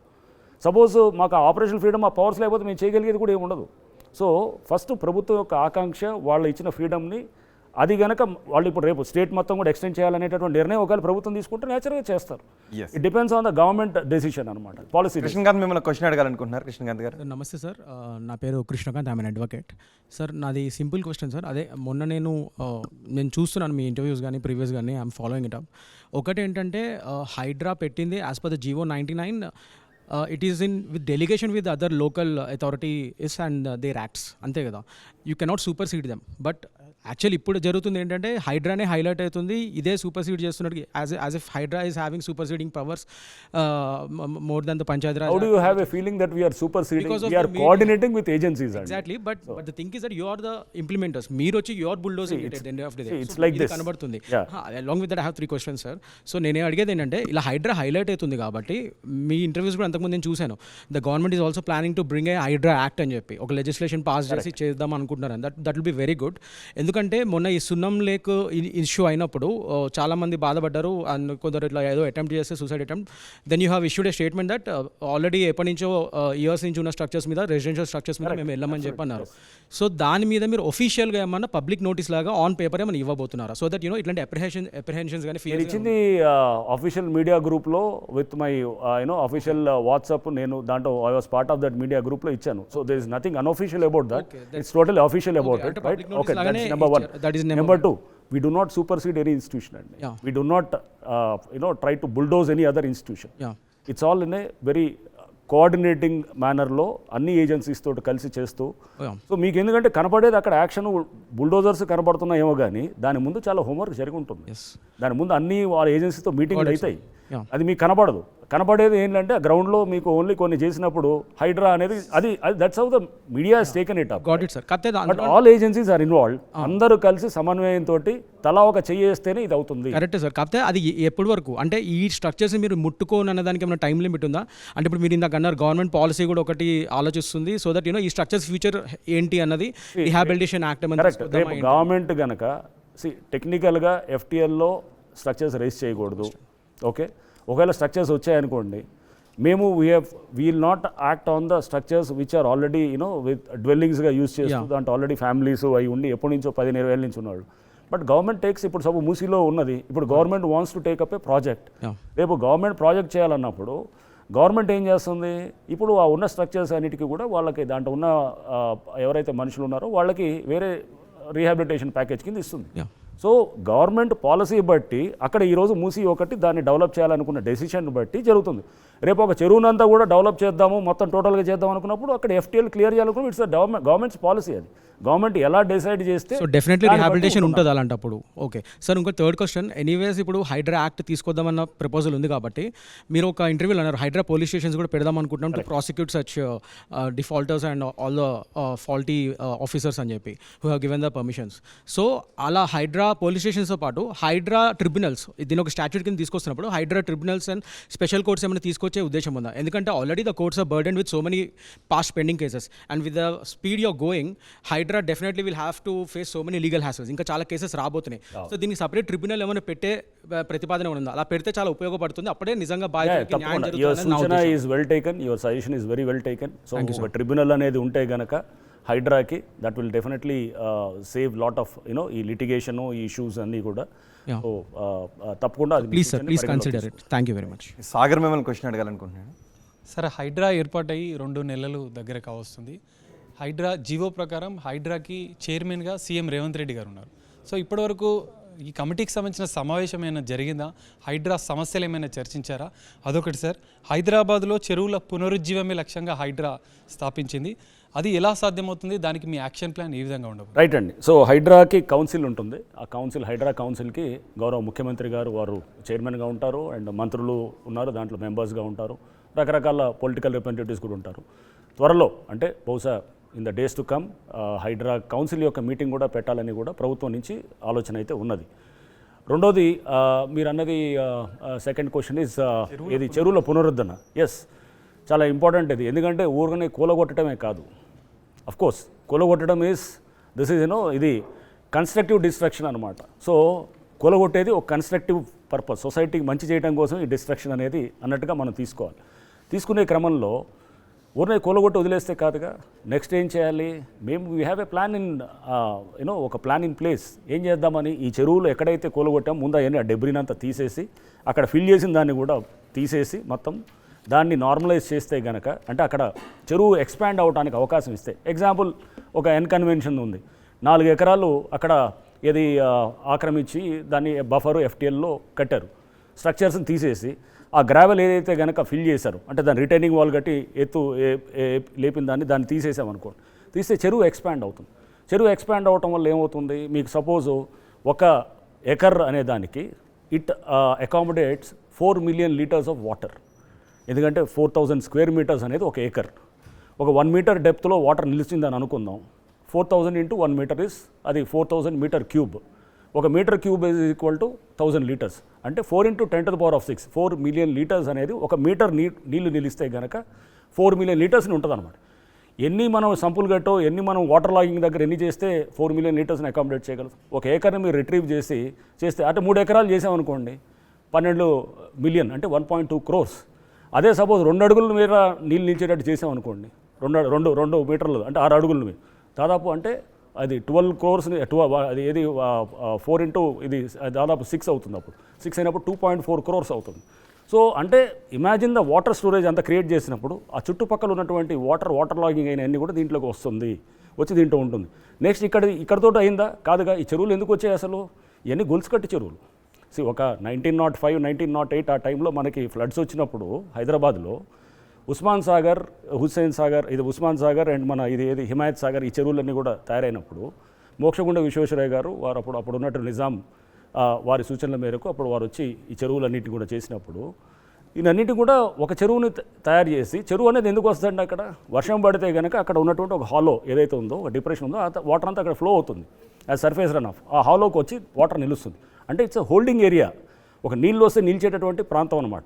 సపోజ్ మాకు ఆ ఆపరేషనల్ ఫ్రీడమ్ ఆ పవర్స్ లేకపోతే మేము చేయగలిగేది కూడా ఏమి ఉండదు. సో ఫస్ట్ ప్రభుత్వం యొక్క ఆకాంక్ష వాళ్ళు ఇచ్చిన ఫ్రీడమ్ని అది కనుక వాళ్ళు ఇప్పుడు రేపు స్టేట్ మొత్తం కూడా ఎక్స్టెండ్ చేయాలనేటటువంటి నిర్ణయం ఒకవేళ ప్రభుత్వం తీసుకుంటే నేచురల్గా చేస్తారు. It depends on the government decision అనమాట, పాలసీ. కృష్ణకాంత్ మిమ్మల్ని క్వశ్చన్ అడగాలనుకుంటున్నారు. కృష్ణకాంత్ గారు నమస్తే సార్, నా పేరు Krishnakanth, I'm an advocate. Sir నాది సింపుల్ క్వశ్చన్ సార్. అదే మొన్న నేను చూస్తున్నాను మీ ఇంటర్వ్యూస్ కానీ ప్రీవియస్ కానీ ఐఎమ్ ఫాలోయింగ్ ఇట్ అప్. ఒకటి ఏంటంటే హైడ్రా పెట్టింది as per the GO 99 it is in with delegation with other local authorities and their acts, ante kada. You cannot supersede them, but actually ఇప్పుడు జరుగుతుంది ఏంటంటే హైడ్రానే హైలైట్ అవుతుంది, ఇదే సూపర్సీడ్ చేస్తున్నట్టు as if Hydraa is having superseding powers more than the panchayat raj. How do you have a feeling that we are superseding? Because of We are the media. coordinating with agencies. Exactly, but the thing is that you are the implementers. మీరు వచ్చి you are bulldozing it at the end of the day. it's So like ఇది this. కనబడుతుంది. Yeah. Along with that I have 3 questions, sir. So నేను అడిగేది ఏంటంటే ఇలా Hydraa highlight అవుతుంది కాబట్టి మీ ఇంటర్వ్యూస్ కూడా అంతకుముందు నేను చూశాను, the government is also planning to bring a HYDRAA act అని చెప్పి ఒక లెజిస్లేషన్ పాస్ చేసి చేద్దాం అనుకుంటున్నారు. That will be very good. ఎందుకంటే మొన్న ఈ సున్నం లేక్ ఇష్యూ అయినప్పుడు చాలామంది బాధపడ్డారు అండ్ కొందరు ఇట్లా ఏదో అటెంప్ట్ చేస్తే suicide attempt. Then you have issued a statement that already ఎప్పటి నుంచో ఇయర్స్ నుంచి ఉన్న స్ట్రక్చర్స్ మీద రెసిడెన్షియల్ స్ట్రక్చర్స్ మీద మేము వెళ్ళమని చెప్పి అన్నారు. సో దాని మీద మీరు ఒఫీషియల్గా ఏమన్నా పబ్లిక్ నోటీస్ లాగా ఆన్ పేపర్ ఏమైనా ఇవ్వబోతున్నారా? సో దట్ ఇట్లాంటి అప్రిహెన్షన్స్ కానీ నేను ఫియర్స్ ఇచ్చింది అఫీషియల్ మీడియా గ్రూప్లో విత్ మై అఫీషియల్ వాట్సాప్, నేను దాంట్లో I was part of that media గ్రూప్లో ఇచ్చాను. So there is nothing unofficial about that, it's totally official about it, right? Okay, that's number 1. that is number 2, we do not supersede any institution. Yeah. We do not try to bulldoze any other institution. Yeah. It's all in a very coordinating మేనర్లో అన్ని agencies తోటి కలిసి చేస్తూ. Yeah. So మీకు ఎందుకంటే కనపడేది అక్కడ action bulldozers కనపడుతున్నాయేమో కానీ దాని ముందు చాలా హోంవర్క్ జరిగి ఉంటుంది. Yes. దాని ముందు అన్ని వాళ్ళ ఏజెన్సీతో మీటింగ్లు అవుతాయి. Yeah. అది మీకు కనపడదు. కనపడేది ఏంటంటే గ్రౌండ్లో మీకు ఓన్లీ కొన్ని చేసినప్పుడు హైడ్రా అనేది అది that's how the media has taken it up. Got it sir. కతే but all agencies are involved. అందరూ కలిసి సమన్వయంతో తలా ఒక చెయ్యేస్తేనే ఇది అవుతుంది. Correct sir. కాకపోతే అది ఎప్పటి వరకు అంటే ఈ స్ట్రక్చర్స్ మీరు ముట్టుకోని అన్న దానికి ఏమైనా టైం లిమిట్ ఉందా? అంటే ఇప్పుడు మీరు ఇందాక అన్నారు గవర్నమెంట్ పాలసీ కూడా ఒకటి ఆలోచిస్తుంది, సో దట్ ఈ స్ట్రక్చర్స్ ఫ్యూచర్ ఏంటి అన్నది రిహాబిలిటేషన్ యాక్ట్ కరెక్ట్. రేపు గవర్నమెంట్ కనుక టెక్నికల్గా ఎఫ్టీఎల్లో స్ట్రక్చర్స్ రేస్ చేయకూడదు. ఓకే, ఒకవేళ స్ట్రక్చర్స్ వచ్చాయనుకోండి, మేము we'll not act on the structures which are already with డ్వెల్లింగ్స్గా యూజ్ చేస్తూ దాంట్లో ఆల్రెడీ ఫ్యామిలీస్ అవి ఉండి ఎప్పటి నుంచో 15-20 ఏళ్ళ నుంచి ఉన్నాడు. బట్ గవర్నమెంట్ టేక్స్ ఇప్పుడు సపోజ్ మూసీలో ఉన్నది, ఇప్పుడు government wants to take up A project. రేపు గవర్నమెంట్ ప్రాజెక్ట్ చేయాలన్నప్పుడు గవర్నమెంట్ ఏం చేస్తుంది, ఇప్పుడు ఆ ఉన్న స్ట్రక్చర్స్ అన్నిటికీ కూడా వాళ్ళకి దాంట్లో ఉన్న ఎవరైతే మనుషులు ఉన్నారో వాళ్ళకి వేరే రీహాబిలిటేషన్ ప్యాకేజ్ కింద ఇస్తుంది. సో గవర్నమెంట్ పాలసీ బట్టి అక్కడ ఈరోజు మూసి ఒకటి దాన్ని డెవలప్ చేయాలనుకున్న డెసిషన్ బట్టి జరుగుతుంది. రేపు ఒక చెరువునంతా కూడా డెవలప్ చేద్దాము మొత్తం టోటల్గా చేద్దాం అనుకున్నప్పుడు అక్కడ ఎఫ్టీఎల్ క్లియర్ చేయాలనుకున్నప్పుడు ఇట్స్ గవర్నమెంట్స్ పాలసీ. అది గవర్నమెంట్ ఎలా డిసైడ్ చేస్తే సో డెఫినెట్లీ రిహాబిలిటేషన్ ఉంటుంది అలాంటప్పుడు. ఓకే సార్, ఇంకో థర్డ్ క్వశ్చన్. ఎనీవేస్ ఇప్పుడు హైడ్రా యాక్ట్ తీసుకొద్దామన్న ప్రపోజల్ ఉంది కాబట్టి మీరు ఒక ఇంటర్వ్యూలో అన్నారు హైడ్రా పోలీస్ స్టేషన్స్ కూడా పెడదాం అనుకుంటున్నాం to prosecute such defaulters and all the faulty officers అని చెప్పి who have given the permissions. So అలా హైడ్రా పోలీస్ స్టేషన్స్తో పాటు హైడ్రా ట్రిబ్యునల్స్ దీని ఒక స్టాట్యూట్ కింద తీసుకొస్తున్నప్పుడు Hydraa tribunals and special courts ఏమైనా తీసుకొచ్చే ఉద్దేశం ఉందా? ఎందుకంటే already the courts are burden with so many past pending cases and with the speed you're going Hydraa definitely will have to face so many legal hassles. ఇంకా చాలా cases రాబోతున్నాయి. So దీనికి separate tribunal ఏమైనా పెట్టే ప్రతిపాదన ఉందా? అలా పెడితే చాలా ఉపయోగపడుతుంది. అప్పుడే నిజంగా బాధ్యతకి న్యాయం జరుగుతుంది. Is well taken, your suggestion is very well taken. So ఒక ట్రిబ్యునల్ అనేది ఉంటే గనక హైడ్రాకి that will definitely save lot of ఈ లిటిగేషన్ ఈ ఇష్యూస్ అన్నీ కూడా. సో తప్పకుండా please sir, please consider it. Thank you very much. Sagar మిమ్మల్ని క్వశ్చన్ అడగాలనుకుంటున్నాను. సార్, హైడ్రా ఏర్పాటై 2 నెలలు దగ్గర కావస్తుంది. హైడ్రా జీవో ప్రకారం హైడ్రాకి చైర్మన్గా సీఎం రేవంత్ రెడ్డి గారు ఉన్నారు. సో ఇప్పటివరకు ఈ కమిటీకి సంబంధించిన సమావేశం ఏమైనా జరిగిందా? హైడ్రా సమస్యలు ఏమైనా చర్చించారా? అదొకటి సార్. హైదరాబాద్లో చెరువుల పునరుజ్జీవమే లక్ష్యంగా హైడ్రా స్థాపించింది. అది ఎలా సాధ్యమవుతుంది? దానికి మీ యాక్షన్ ప్లాన్ ఏ విధంగా ఉండదు? రైట్ అండి. సో హైడ్రాకి కౌన్సిల్ ఉంటుంది. ఆ కౌన్సిల్ హైడ్రా కౌన్సిల్కి గౌరవ ముఖ్యమంత్రి గారు వారు చైర్మన్గా ఉంటారు అండ్ మంత్రులు ఉన్నారు, దాంట్లో మెంబర్స్గా ఉంటారు, రకరకాల పొలిటికల్ రిప్రజెంటేటివ్స్ కూడా ఉంటారు. త్వరలో అంటే బహుశా in the days to come HYDRAA council యొక్క మీటింగ్ కూడా పెట్టాలని కూడా ప్రభుత్వం నుంచి ఆలోచన అయితే ఉన్నది. రెండోది మీరు అన్నది సెకండ్ క్వశ్చన్ ఈజ్ ఇది చెరువుల పునరుద్ధరణ. ఎస్, చాలా ఇంపార్టెంట్ ఇది. ఎందుకంటే ఊరికనే కూలగొట్టడమే కాదు, అఫ్కోర్స్ కూలగొట్టడం దిస్ ఈజ్ ఇది కన్స్ట్రక్టివ్ డిస్ట్రక్షన్ అనమాట. సో కూలగొట్టేది ఒక కన్స్ట్రక్టివ్ పర్పస్, సొసైటీకి మంచి చేయడం కోసం ఈ డిస్ట్రక్షన్ అనేది అన్నట్టుగా మనం తీసుకోవాలి. తీసుకునే క్రమంలో ఊరినే కూలగొట్టి వదిలేస్తే కాదుగా, నెక్స్ట్ ఏం చేయాలి? మేము వీ హ్యావ్ ఏ ప్లాన్ ఒక ప్లాన్ ఇన్ ప్లేస్. ఏం చేద్దామని ఈ చెరువులు ఎక్కడైతే కూలగొట్టాం ముందు అవన్నీ ఆ డెబ్రీనంతా తీసేసి అక్కడ ఫిల్ చేసిన దాన్ని కూడా తీసేసి మొత్తం దాన్ని నార్మలైజ్ చేస్తే కనుక, అంటే అక్కడ చెరువు ఎక్స్పాండ్ అవడానికి అవకాశం ఇస్తే, ఎగ్జాంపుల్ ఒక ఎన్కన్వెన్షన్ ఉంది, 4 ఎకరాలు అక్కడ ఏది ఆక్రమించి దాన్ని బఫరు ఎఫ్టీఎల్లో కట్టారు. స్ట్రక్చర్స్ని తీసేసి ఆ గ్రావెల్ ఏదైతే కనుక ఫిల్ చేశారు, అంటే దాన్ని రిటైనింగ్ వాల్ కట్టి లేపిన దాన్ని తీసేసామనుకోండి, తీస్తే చెరువు ఎక్స్పాండ్ అవుతుంది. చెరువు ఎక్స్పాండ్ అవ్వటం వల్ల ఏమవుతుంది, మీకు సపోజు ఒక ఎకర్ అనే దానికి it accommodates 4 million litres of water. ఎందుకంటే 4000 స్క్వేర్ మీటర్స్ అనేది ఒక ఏకర్. ఒక 1 మీటర్ డెప్త్లో వాటర్ నిలిచిందని అనుకుందాం. 4000 into 1 మీటర్ ఇస్ అది 4000 మీటర్ క్యూబ్. ఒక metre cube is equal to 1000 litres. అంటే 4 into 10⁶, 4 million లీటర్స్ అనేది ఒక మీటర్ నీళ్లు నిలిస్తే కనుక 4 million లీటర్స్ని ఉంటుంది అనమాట. ఎన్ని మనం సంపులు గట్టో ఎన్ని మనం వాటర్ లాగింగ్ దగ్గర ఎన్ని చేస్తే 4 million లీటర్స్ని అకామిడేట్ చేయగలరు. ఒక ఏకర్ని మీరు రిట్రీవ్ చేస్తే అంటే 3 ఎకరాలు చేసామనుకోండి 12 మిలియన్ అంటే 1.2 crores. అదే సపోజ్ 2 అడుగుల మీద నీళ్ళు నిలిచేటట్టు చేసామనుకోండి, 2 మీటర్లు అంటే 6 అడుగుల మీద దాదాపు అంటే అది 12 crores, అది ఏది 4 into ఇది దాదాపు 6 అవుతుంది. అప్పుడు 6 అయినప్పుడు 2.4 crores అవుతుంది. సో అంటే ఇమాజిన్ ద వాటర్ స్టోరేజ్ అంతా క్రియేట్ చేసినప్పుడు ఆ చుట్టుపక్కల ఉన్నటువంటి వాటర్ లాగింగ్ అయిన అన్నీ కూడా దీంట్లోకి వచ్చి దీంట్లో ఉంటుంది. నెక్స్ట్ ఇక్కడతో అయిందా కాదుగా. ఈ చెరువులు ఎందుకు వచ్చాయి అసలు, ఇవన్నీ గొలుసు కట్టి చెరువులు. ఒక 1905, 1908 ఆ టైంలో మనకి ఫ్లడ్స్ వచ్చినప్పుడు హైదరాబాద్లో ఉస్మాన్ సాగర్, హుస్సేన్ సాగర్, ఇది ఉస్మాన్ సాగర్ అండ్ మన ఇది హిమాయత్ సాగర్, ఈ చెరువులన్నీ కూడా తయారైనప్పుడు మోక్షగుండ విశ్వేశ్వరయ్య గారు వారు అప్పుడు ఉన్నట్టు నిజాం వారి సూచనల మేరకు అప్పుడు వారు వచ్చి ఈ చెరువులన్నింటినీ కూడా చేసినప్పుడు ఈయనన్నింటి కూడా ఒక చెరువుని తయారు చేసి, చెరువు అనేది ఎందుకు వస్తుందండి, అక్కడ వర్షం పడితే కనుక అక్కడ ఉన్నటువంటి ఒక హాలో ఏదైతే ఉందో, ఒక డిప్రెషన్ ఉందో, వాటర్ అంతా అక్కడ ఫ్లో అవుతుంది యాజ్ సర్ఫేస్ రన్ ఆఫ్. ఆ హాలోకి వచ్చి వాటర్ నిలుస్తుంది. అంటే ఇట్స్ హోల్డింగ్ ఏరియా, ఒక నీళ్ళు వస్తే నిలిచేటటువంటి ప్రాంతం అనమాట.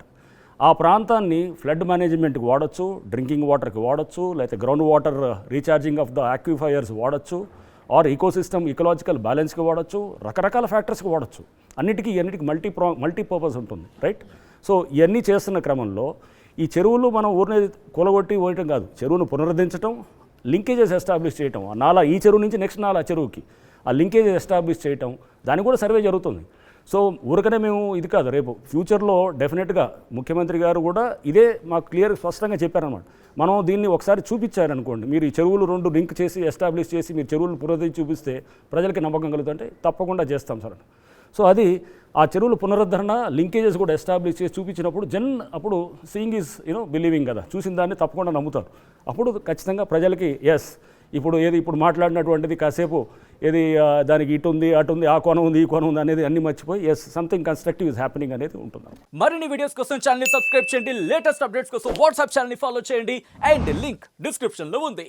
ఆ ప్రాంతాన్ని ఫ్లడ్ మేనేజ్మెంట్కి వాడచ్చు, డ్రింకింగ్ వాటర్కి వాడచ్చు, లేకపోతే ground water recharging of the aquifers వాడచ్చు, ఆర్ ఈకోసిస్టమ్ ఇకలాజికల్ బ్యాలెన్స్కి వాడచ్చు, రకరకాల ఫ్యాక్టర్స్కి వాడచ్చు. అన్నిటికీ మల్టీపర్పస్ ఉంటుంది, రైట్. సో ఇవన్నీ చేస్తున్న క్రమంలో ఈ చెరువులు మనం ఊరిని కూలగొట్టి పోయటం కాదు, చెరువును పునరుద్ధరించడం, లింకేజెస్ ఎస్టాబ్లిష్ చేయటం. ఆ నాలా ఈ చెరువు నుంచి నెక్స్ట్ నాలా చెరువుకి ఆ లింకేజెస్ ఎస్టాబ్లిష్ చేయటం, దానికి కూడా సర్వే జరుగుతుంది. సో ఊరికనే మేము ఇది కాదు, రేపు ఫ్యూచర్లో డెఫినెట్గా ముఖ్యమంత్రి గారు కూడా ఇదే మాకు క్లియర్ స్పష్టంగా చెప్పారనమాట. మనం దీన్ని ఒకసారి చూపించారనుకోండి, మీరు ఈ చెరువులు 2 లింక్ చేసి ఎస్టాబ్లిష్ చేసి మీరు చెరువులు పునరుద్ధరించి చూపిస్తే ప్రజలకి నమ్మకం కలుగుతుంటే తప్పకుండా చేస్తాం సార్. సో అది ఆ చెరువుల పునరుద్ధరణ లింకేజెస్ కూడా ఎస్టాబ్లిష్ చేసి చూపించినప్పుడు అప్పుడు సీయింగ్ ఈజ్ బిలీవింగ్ కదా, చూసిన దాన్ని తప్పకుండా నమ్ముతారు. అప్పుడు ఖచ్చితంగా ప్రజలకి ఎస్ ఇప్పుడు మాట్లాడినటువంటిది కాసేపు దానికి ఇటు ఉంది అటు ఉంది ఆ కోణం ఉంది ఈ కోణం ఉంది అనేది అన్ని మర్చిపోయి as something constructive is happening అనేది ఉంటుంది. మరిన్ని వీడియోస్ కోసం ఛానల్ ని సబ్స్క్రైబ్ చేయండి, లేటెస్ట్ అప్డేట్స్ కోసం వాట్సాప్ ఛానల్ ని ఫాలో చేయండి అండ్ లింక్ డిస్క్రిప్షన్ లో ఉంది.